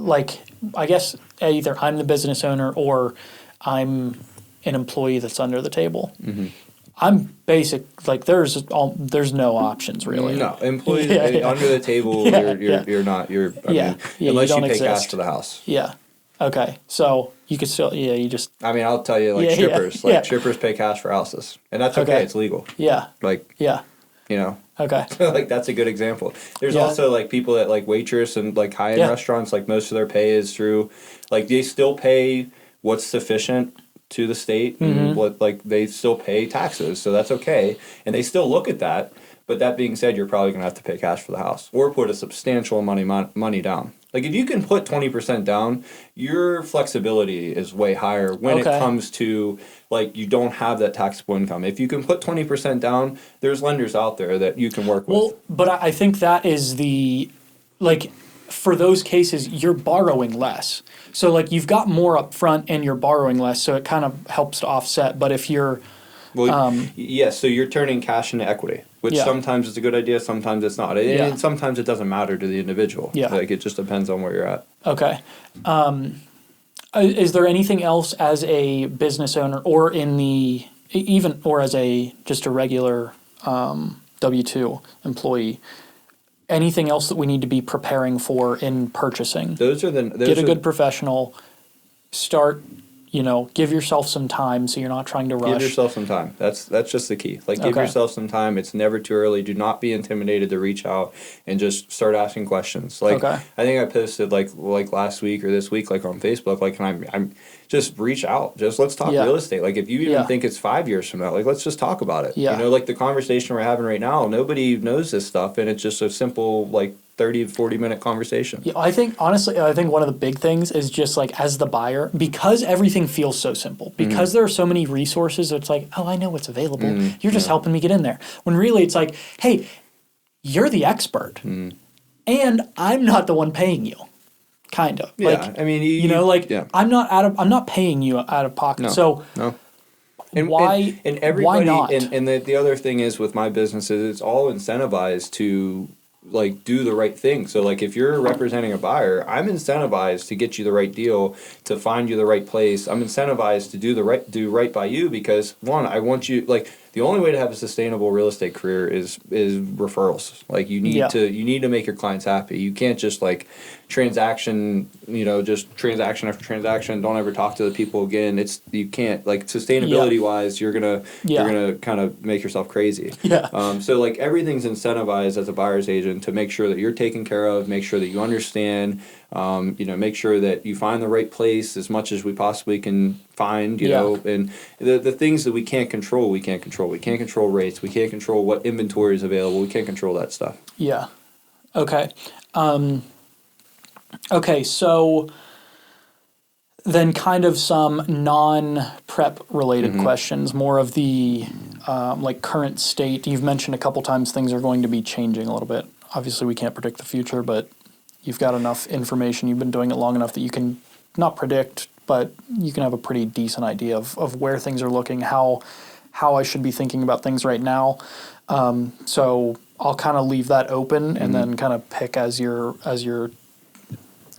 like, I guess, either I'm the business owner or I'm an employee that's under the table. I'm basic. Like there's no options really.
No, employees
Yeah.
under the table.
Yeah,
You're not. I
Yeah.
mean,
Yeah,
unless
you
you
don't
pay cash
exist.
for the house.
Yeah. Okay. So you could still. Yeah. You just.
I mean, I'll tell you, like
Yeah,
strippers,
yeah.
strippers pay cash for houses, and that's okay.
Okay.
It's legal.
Yeah.
Like,
Yeah. Okay.
like that's a good example. There's
Yeah.
also like people that like waitress and like high end
Yeah.
restaurants. Like most of their pay is through, like they still pay what's sufficient to the state, and what like they still pay taxes, so that's okay, and they still look at that. But that being said, you're probably gonna have to pay cash for the house or put a substantial money down. Like if you can put 20% down, your flexibility is way higher when it
Okay.
comes to like you don't have that taxable income. If you can put 20% down, there's lenders out there that you can work with.
Well, but I think that is like, for those cases, you're borrowing less. So like you've got more up front and you're borrowing less, so it kind of helps to offset. But if you're
Yes, so you're turning cash into equity, which
Yeah.
sometimes is a good idea, sometimes it's not. And
Yeah.
sometimes it doesn't matter to the individual.
Yeah.
Like it just depends on where you're at.
Okay. Is there anything else as a business owner or or as just a regular W-2 employee, anything else that we need to be preparing for in purchasing?
Those are
Get a good professional, start, give yourself some time so you're not trying to rush.
Give yourself some time. That's just the key. Like give
Okay.
yourself some time. It's never too early. Do not be intimidated to reach out and just start asking questions. Like
Okay.
I think I posted like last week or this week like on Facebook. Like I'm just reach out. Just let's talk
Yeah.
real estate. Like if you even
Yeah.
think it's 5 years from now, like let's just talk about it.
Yeah.
Like the conversation we're having right now. Nobody knows this stuff, and it's just a simple like 30 to 40-minute conversation.
Yeah, honestly, I think one of the big things is just like as the buyer, because everything feels so simple, because there are so many resources, it's like, oh, I know what's available. You're just helping me get in there. When really it's like, hey, you're the expert, and I'm not the one paying you, kind of.
Yeah,
Like,
I mean, yeah.
I'm not paying you out of pocket.
No,
So
no.
why
and everybody,
not?
And the other thing is with my business is it's all incentivized to like do the right thing. So like if you're representing a buyer, I'm incentivized to get you the right deal, to find you the right place. I'm incentivized to do right by you because one, I want you like the only way to have a sustainable real estate career is referrals. Like you need to make your clients happy. You can't just like transaction after transaction, don't ever talk to the people again. You can't like sustainability wise, you're gonna kind of make yourself crazy.
Yeah.
So like everything's incentivized as a buyer's agent to make sure that you're taken care of, make sure that you understand, make sure that you find the right place as much as we possibly can find, and the things that we can't control, we can't control. We can't control rates. We can't control what inventory is available. We can't control that stuff.
Yeah. Okay. Okay, so then kind of some non-prep related questions, more of the like current state. You've mentioned a couple times things are going to be changing a little bit. Obviously, we can't predict the future, but you've got enough information. You've been doing it long enough that you can not predict, but you can have a pretty decent idea of where things are looking, how I should be thinking about things right now. So I'll kind of leave that open and then kind of pick as you're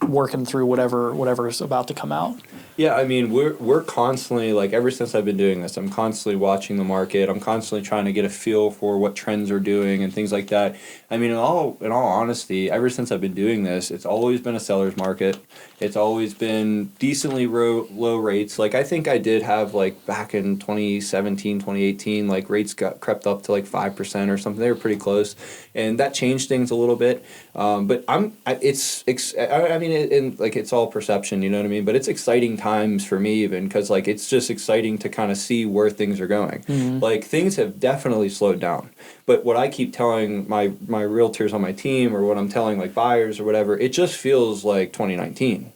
working through whatever's about to come out.
Yeah, I mean, we're constantly, like, ever since I've been doing this, I'm constantly watching the market. I'm constantly trying to get a feel for what trends are doing and things like that. I mean, in all honesty, ever since I've been doing this, it's always been a seller's market. It's always been decently low rates. Like, I think I did have, like, back in 2017, 2018, like, rates crept up to, like, 5% or something. They were pretty close. And that changed things a little bit. But it's all perception, you know what I mean? But it's exciting times for me even because like it's just exciting to kind of see where things are going. Like things have definitely slowed down. But what I keep telling my realtors on my team or what I'm telling like buyers or whatever, it just feels like 2019.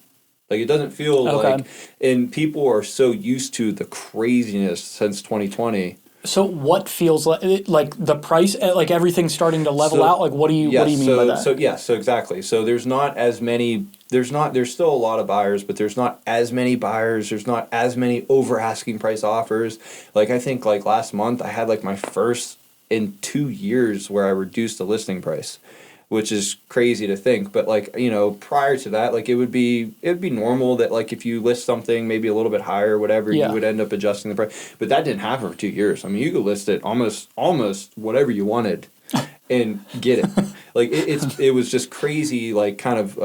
Like it doesn't feel like, and people are so used to the craziness since 2020.
So what feels like the price, like everything's starting to level out? Like what do you mean by that?
So exactly. So there's not as many, there's still a lot of buyers, but there's not as many buyers. There's not as many over asking price offers. Like I think like last month I had like my first in 2 years where I reduced the listing price, which is crazy to think. But like, you know, prior to that, like it'd be normal that like if you list something maybe a little bit higher or whatever, you would end up adjusting the price. But that didn't happen for 2 years. I mean, you could list it almost whatever you wanted and get it. Like it was just crazy, like kind of,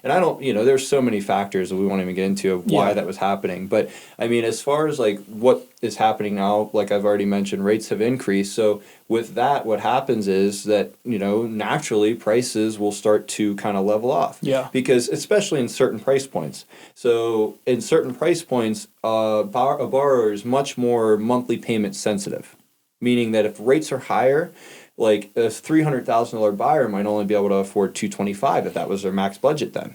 and I don't, you know, there's so many factors that we won't even get into of why that was happening. But I mean, as far as like what is happening now, like I've already mentioned, rates have increased. So with that, what happens is that, you know, naturally prices will start to kind of level off.
Yeah.
Because especially in certain price points. So in certain price points, a borrower is much more monthly payment sensitive, meaning that if rates are higher, like a $300,000 buyer might only be able to afford $225,000 if that was their max budget then,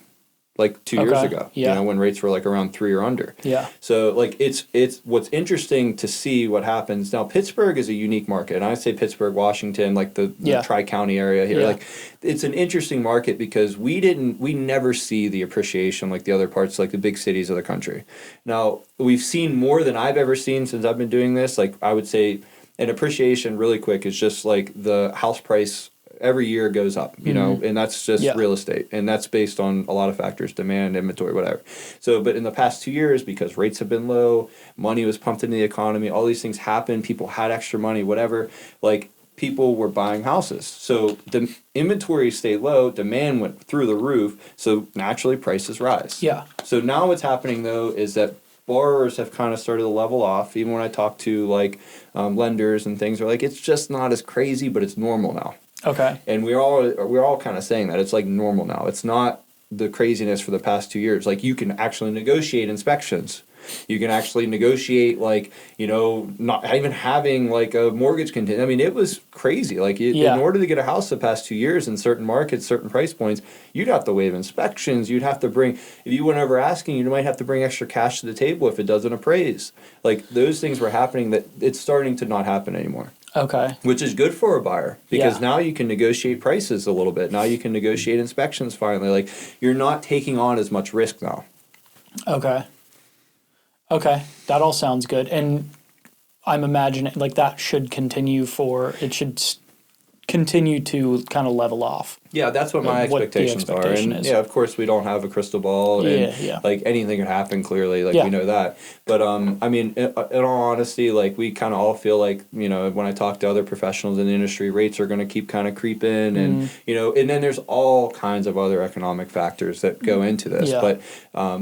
like 2 years ago. You know, when rates were like around 3 or under. Yeah. So like it's what's interesting to see what happens now. Pittsburgh is a unique market, and I say Pittsburgh, Washington, like the Tri-County area here. Like it's an interesting market because we never see the appreciation like the other parts, like the big cities of the country. Now we've seen more than I've ever seen since I've been doing this. Like I would say. And appreciation, really quick, is just like the house price every year goes up, you know, and that's just real estate. And that's based on a lot of factors, demand, inventory, whatever. So, but in the past 2 years, because rates have been low, money was pumped into the economy, all these things happened, people had extra money, whatever, like people were buying houses. So the inventory stayed low, demand went through the roof, so naturally prices rise. Yeah. So now what's happening, though, is that borrowers have kind of started to level off. Even when I talk to like lenders and things, are like, it's just not as crazy, but it's normal now. Okay. And we're all kind of saying that it's like normal now. It's not the craziness for the past 2 years. Like you can actually negotiate inspections. You can actually negotiate, like, you know, not even having like a mortgage contingent. I mean, it was crazy. Like in order to get a house the past 2 years in certain markets, certain price points, you'd have to waive inspections. You'd have to bring, if you went over asking, you might have to bring extra cash to the table if it doesn't appraise. Like those things were happening that it's starting to not happen anymore. Okay. Which is good for a buyer because now you can negotiate prices a little bit. Now you can negotiate inspections finally. Like you're not taking on as much risk now. Okay. Okay, that all sounds good. And I'm imagining like that should continue it should continue to kind of level off. Yeah, that's what my expectations are. And yeah, of course we don't have a crystal ball and like anything could happen clearly, like we know that. But I mean, in all honesty, like we kind of all feel like, you know, when I talk to other professionals in the industry, rates are going to keep kind of creeping and, you know, and then there's all kinds of other economic factors that go into this. Yeah. But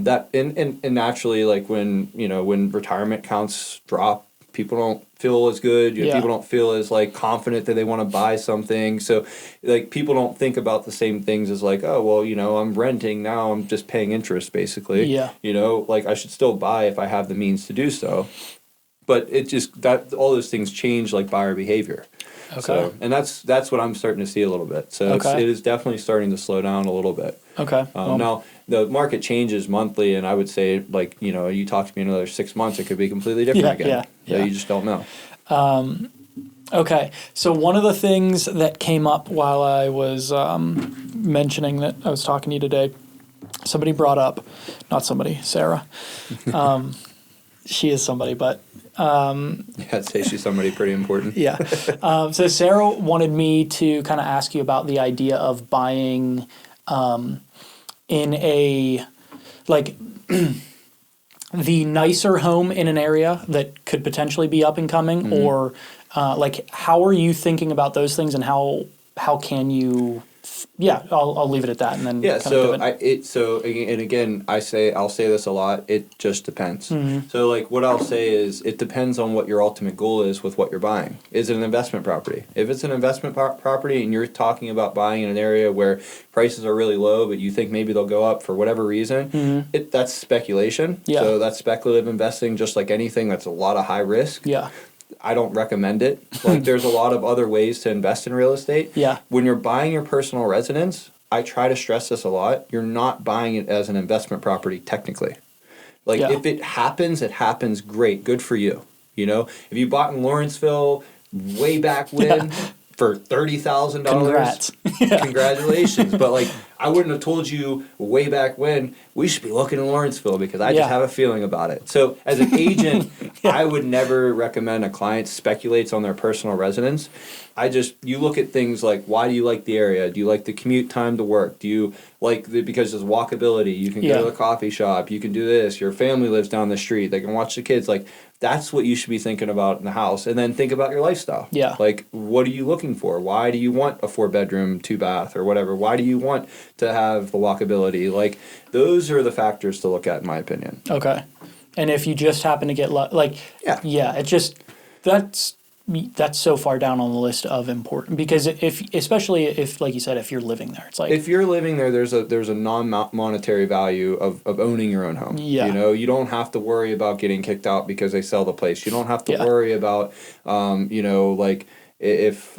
that and naturally, like when, you know, when retirement counts drop, people don't feel as good. You know, people don't feel as like confident that they want to buy something. So like people don't think about the same things as like, oh, well, you know, I'm renting now. I'm just paying interest basically. Yeah. You know, like I should still buy if I have the means to do so. But it just that all those things change like buyer behavior. Okay. So, and that's what I'm starting to see a little bit. So it is definitely starting to slow down a little bit. Okay. Now the market changes monthly, and I would say like, you know, you talk to me in another 6 months, it could be completely different again. Yeah. You just don't know. Okay. So one of the things that came up while I was mentioning that I was talking to you today, somebody brought up, not somebody, Sarah. She is somebody, but I'd say she's somebody pretty important. Yeah. So Sarah wanted me to kind of ask you about the idea of buying in a, like, the nicer home in an area that could potentially be up and coming, or like, how are you thinking about those things, and how can you? Yeah, I'll leave it at that, and then again I'll say this a lot. It just depends. So like what I'll say is it depends on what your ultimate goal is with what you're buying. Is it an investment property? If it's an investment property and you're talking about buying in an area where prices are really low, but you think maybe they'll go up for whatever reason, that's speculation. Yeah. So that's speculative investing, just like anything. That's a lot of high risk. Yeah. I don't recommend it. Like there's a lot of other ways to invest in real estate. Yeah. When you're buying your personal residence, I try to stress this a lot. You're not buying it as an investment property technically. Like if it happens great. Good for you. You know, if you bought in Lawrenceville way back when for $30,000, congratulations. But like I wouldn't have told you way back when we should be looking in Lawrenceville because I just have a feeling about it. So as an agent, I would never recommend a client speculates on their personal residence. You look at things like, why do you like the area? Do you like the commute time to work? Do you because there's walkability, you can go to the coffee shop, you can do this, your family lives down the street, they can watch the kids, like that's what you should be thinking about in the house. And then think about your lifestyle. Yeah. Like, what are you looking for? Why do you want a 4-bedroom, 2-bath or whatever? Why do you want to have the walkability? Like, those are the factors to look at, in my opinion.
Okay. And if you just happen to get that's so far down on the list of important, because especially if, like you said, if you're living there, it's like,
if you're living there, there's a non-monetary value of owning your own home. Yeah. You know, you don't have to worry about getting kicked out because they sell the place. You don't have to worry about, if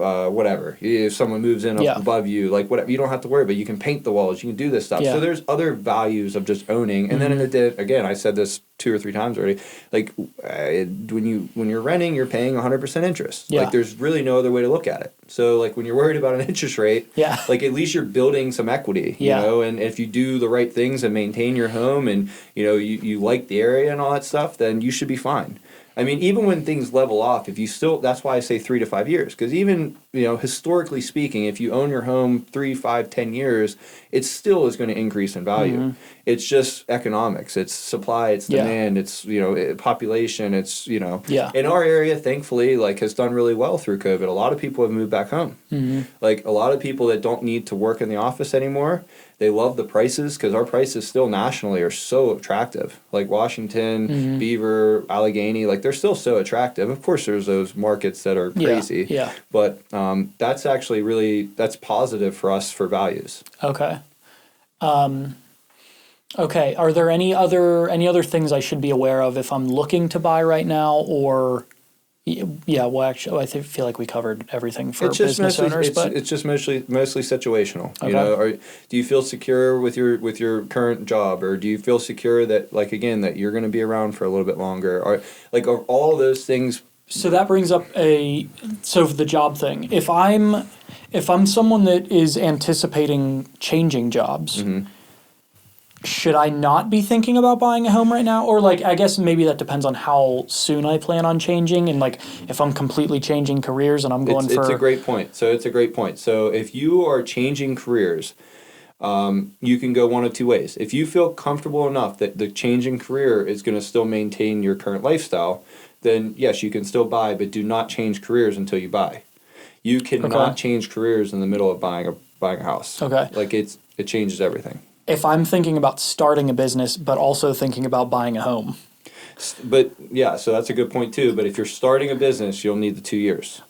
someone moves in above you, like whatever, you don't have to worry, but you can paint the walls, you can do this stuff. So there's other values of just owning. And then again, I said this 2 or 3 times already, like when you're renting, you're paying 100% interest. Like there's really no other way to look at it. So like when you're worried about an interest rate, like at least you're building some equity, you know, and if you do the right things and maintain your home and, you know, you like the area and all that stuff, then you should be fine. I mean, even when things level off, if you still, that's why I say 3 to 5 years, because even, you know, historically speaking, if you own your home 3, 5, 10 years, it still is going to increase in value. Mm-hmm. It's just economics. It's supply, it's demand, it's, you know, population, it's, you know. Yeah. In our area, thankfully, like, has done really well through COVID. A lot of people have moved back home. Mm-hmm. Like, a lot of people that don't need to work in the office anymore, they love the prices because our prices still nationally are so attractive. Like Washington, Beaver, Allegheny, like they're still so attractive. Of course, there's those markets that are crazy. Yeah. But that's actually that's positive for us for values. Okay.
Okay. Are there any other things I should be aware of if I'm looking to buy right now, or? Yeah, well, actually, I feel like we covered everything for business owners, but
it's just mostly situational. Okay. You know, do you feel secure with your current job, or do you feel secure that, like, again, that you're going to be around for a little bit longer, or like, are all those things?
So that brings up the job thing. If I'm someone that is anticipating changing jobs. Mm-hmm. Should I not be thinking about buying a home right now? Or, like, I guess maybe that depends on how soon I plan on changing. And, like, if I'm completely changing careers and I'm going
It's a great point. So if you are changing careers, you can go one of 2 ways. If you feel comfortable enough that the changing career is going to still maintain your current lifestyle, then, yes, you can still buy, but do not change careers until you buy. You cannot change careers in the middle of buying a house. Okay. Like, it changes everything.
If I'm thinking about starting a business, but also thinking about buying a home.
But yeah, so that's a good point too. But if you're starting a business, you'll need the 2 years.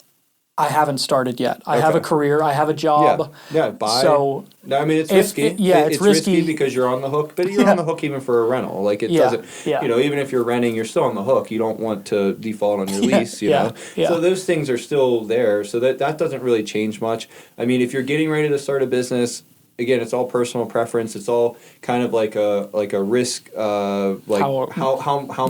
I haven't started yet. I have a career. I have a job.
Yeah. Buy. So I mean, it's risky. It's risky because you're on the hook. But you're on the hook even for a rental. Like, it doesn't. Yeah. You know, even if you're renting, you're still on the hook. You don't want to default on your lease. You know. Yeah. So those things are still there. So that doesn't really change much. I mean, if you're getting ready to start a business, again, it's all personal preference. It's all kind of like a risk. How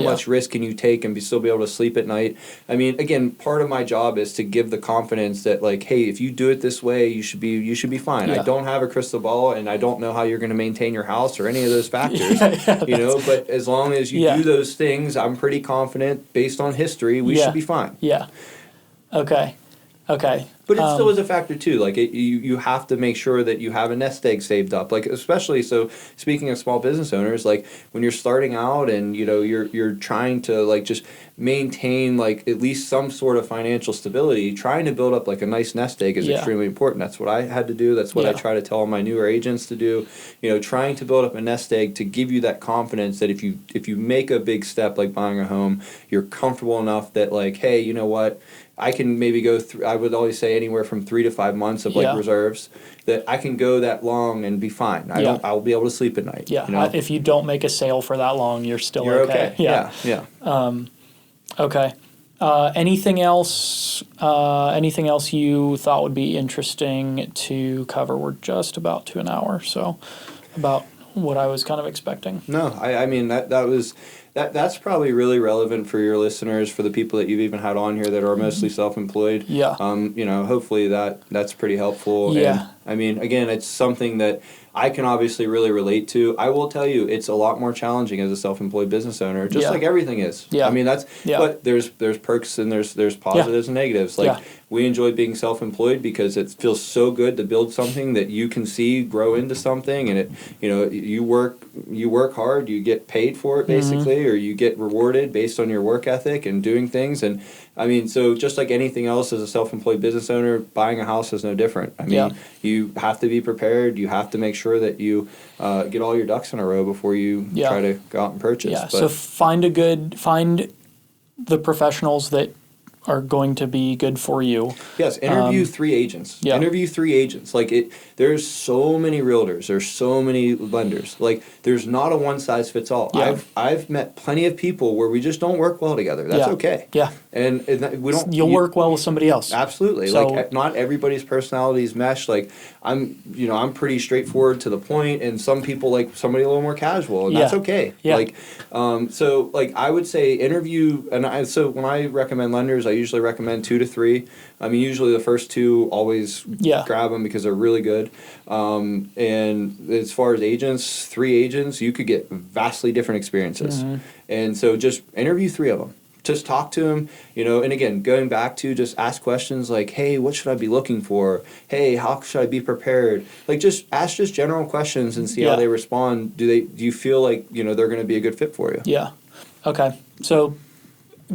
much risk can you take and still be able to sleep at night? I mean, again, part of my job is to give the confidence that, like, hey, if you do it this way, you should be fine. Yeah. I don't have a crystal ball, and I don't know how you're going to maintain your house or any of those factors. You know, but as long as you do those things, I'm pretty confident based on history, we should be fine.
Yeah. Okay.
But it still is a factor too. Like, you have to make sure that you have a nest egg saved up. Like, especially, so speaking of small business owners, like when you're starting out and, you know, you're trying to, like, just maintain, like, at least some sort of financial stability, trying to build up, like, a nice nest egg is extremely important. That's what I had to do. That's what I try to tell my newer agents to do. You know, trying to build up a nest egg to give you that confidence that if you make a big step like buying a home, you're comfortable enough that, like, hey, you know what? I can maybe go through, I would always say anywhere from 3 to 5 months of reserves, that I can go that long and be fine. I'll be able to sleep at night. Yeah. You know?
If you don't make a sale for that long, you're okay.
Yeah.
Okay. Anything else you thought would be interesting to cover? We're just about to an hour, so about what I was kind of expecting.
No, I mean, that's probably really relevant for your listeners, for the people that you've even had on here that are mostly self-employed. Yeah. You know, hopefully that's pretty helpful. Yeah. And, I mean, again, it's something that I can obviously really relate to. I will tell you, it's a lot more challenging as a self-employed business owner, just like everything is.
Yeah.
I mean, but there's perks and there's positives and negatives. Like, we enjoy being self-employed because it feels so good to build something that you can see grow into something, and it, you work hard, you get paid for it basically, or you get rewarded based on your work ethic and doing things. And I mean, so just like anything else as a self-employed business owner, buying a house is no different. I mean, you have to be prepared. You have to make sure that you get all your ducks in a row before you try to go out and purchase.
Yeah. So find the professionals that are going to be good for you.
Yes, interview 3 agents. Yeah. Interview 3 agents. Like, there's so many realtors, there's so many lenders. Like, there's not a one size fits all. Yeah. I've met plenty of people where we just don't work well together. That's okay. Yeah. And we don't.
You'll work well with somebody else.
Absolutely. So, like, not everybody's personalities mesh. Like, I'm pretty straightforward to the point, and some people like somebody a little more casual, and that's okay. Yeah. Like, so like I would say interview, so when I recommend lenders, I usually recommend 2 to 3. I mean, usually the first 2 always grab them because they're really good. And as far as agents, 3 agents, you could get vastly different experiences. And so just interview 3 of them. Just talk to them, and again, going back to just ask questions like, hey, what should I be looking for? Hey, how should I be prepared? Like, just ask just general questions and see how they respond. Do you feel like, they're going to be a good fit for you? Yeah. Okay. So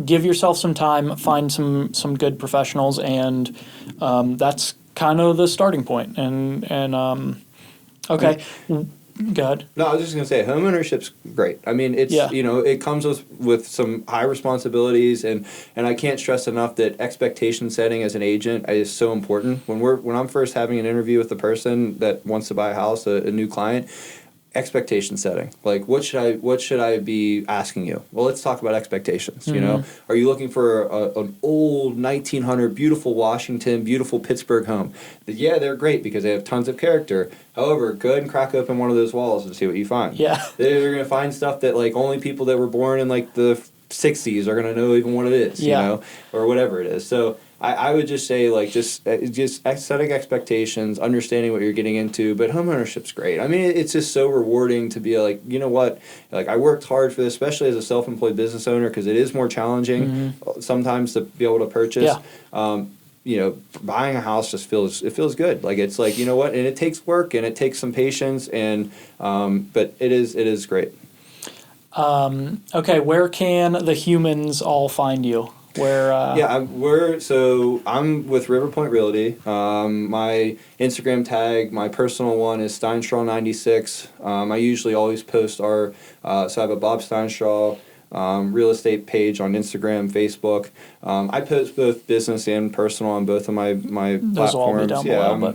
give yourself some time, find some good professionals, and that's kind of the starting point. And okay. Go ahead. No, I was just going to say, homeownership's great. I mean, it's it comes with some high responsibilities, and I can't stress enough that expectation setting as an agent is so important. When I'm first having an interview with the person that wants to buy a house, a new client, expectation setting. Like, what should I be asking you? Well, let's talk about expectations. Are you looking for an old 1900 beautiful Washington, beautiful Pittsburgh home? Yeah, they're great because they have tons of character. However, go ahead and crack open one of those walls and see what you find. Yeah, they're going to find stuff that like only people that were born in like the 60s are going to know even what it is. Or whatever it is. So I would just say, like, just setting expectations, understanding what you're getting into. But homeownership's great. I mean, it's just so rewarding to be like, you know what? Like, I worked hard for this, especially as a self-employed business owner, because it is more challenging sometimes to be able to purchase. Buying a house just feels good. Like, it's like, you know what? And it takes work and it takes some patience, and but it is great.
Okay, where can the humans all find you?
I'm with RiverPoint Realty. My Instagram tag, my personal one is Stienstraw96. I usually always post so I have a Bob Stienstraw real estate page on Instagram, Facebook. I post both business and personal on both of my platforms.
Those will all be down below,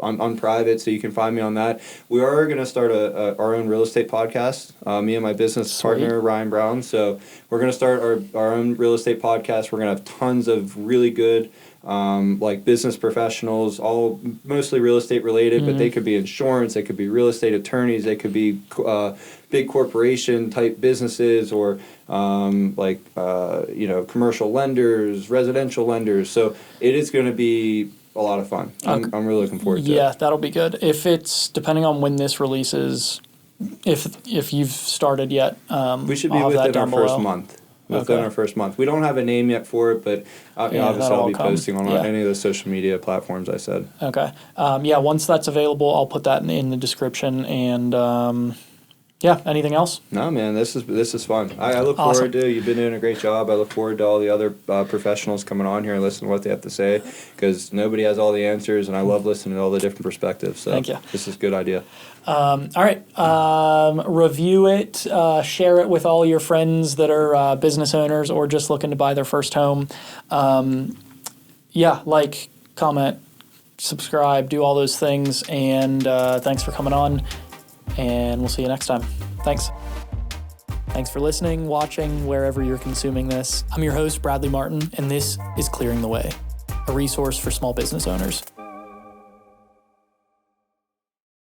I'm private, so you can find me on that. We are going to start our own real estate podcast, me and my business partner, Ryan Brown. So we're going to start our own real estate podcast. We're going to have tons of really good like business professionals, all mostly real estate related, but they could be insurance, they could be real estate attorneys, they could be big corporation type businesses, or commercial lenders, residential lenders. So it is going to be a lot of fun. I'm really looking forward to it.
Yeah, that'll be good. If it's depending on when this releases, if you've started yet,
we should be within our first month. Our first month. We don't have a name yet for it, but obviously I'll be posting on any of the social media platforms I said. Okay.
Once that's available, I'll put that in the description. And anything else?
No, man, this is fun. I look forward to, you've been doing a great job. I look forward to all the other professionals coming on here and listening to what they have to say, because nobody has all the answers, and I love listening to all the different perspectives. So
thank you.
This is a good idea.
All right. Review it, share it with all your friends that are business owners or just looking to buy their first home. Like, comment, subscribe, do all those things. And thanks for coming on. And we'll see you next time. Thanks. Thanks for listening, watching, wherever you're consuming this. I'm your host, Bradley Martin, and this is Clearing the Way, a resource for small business owners.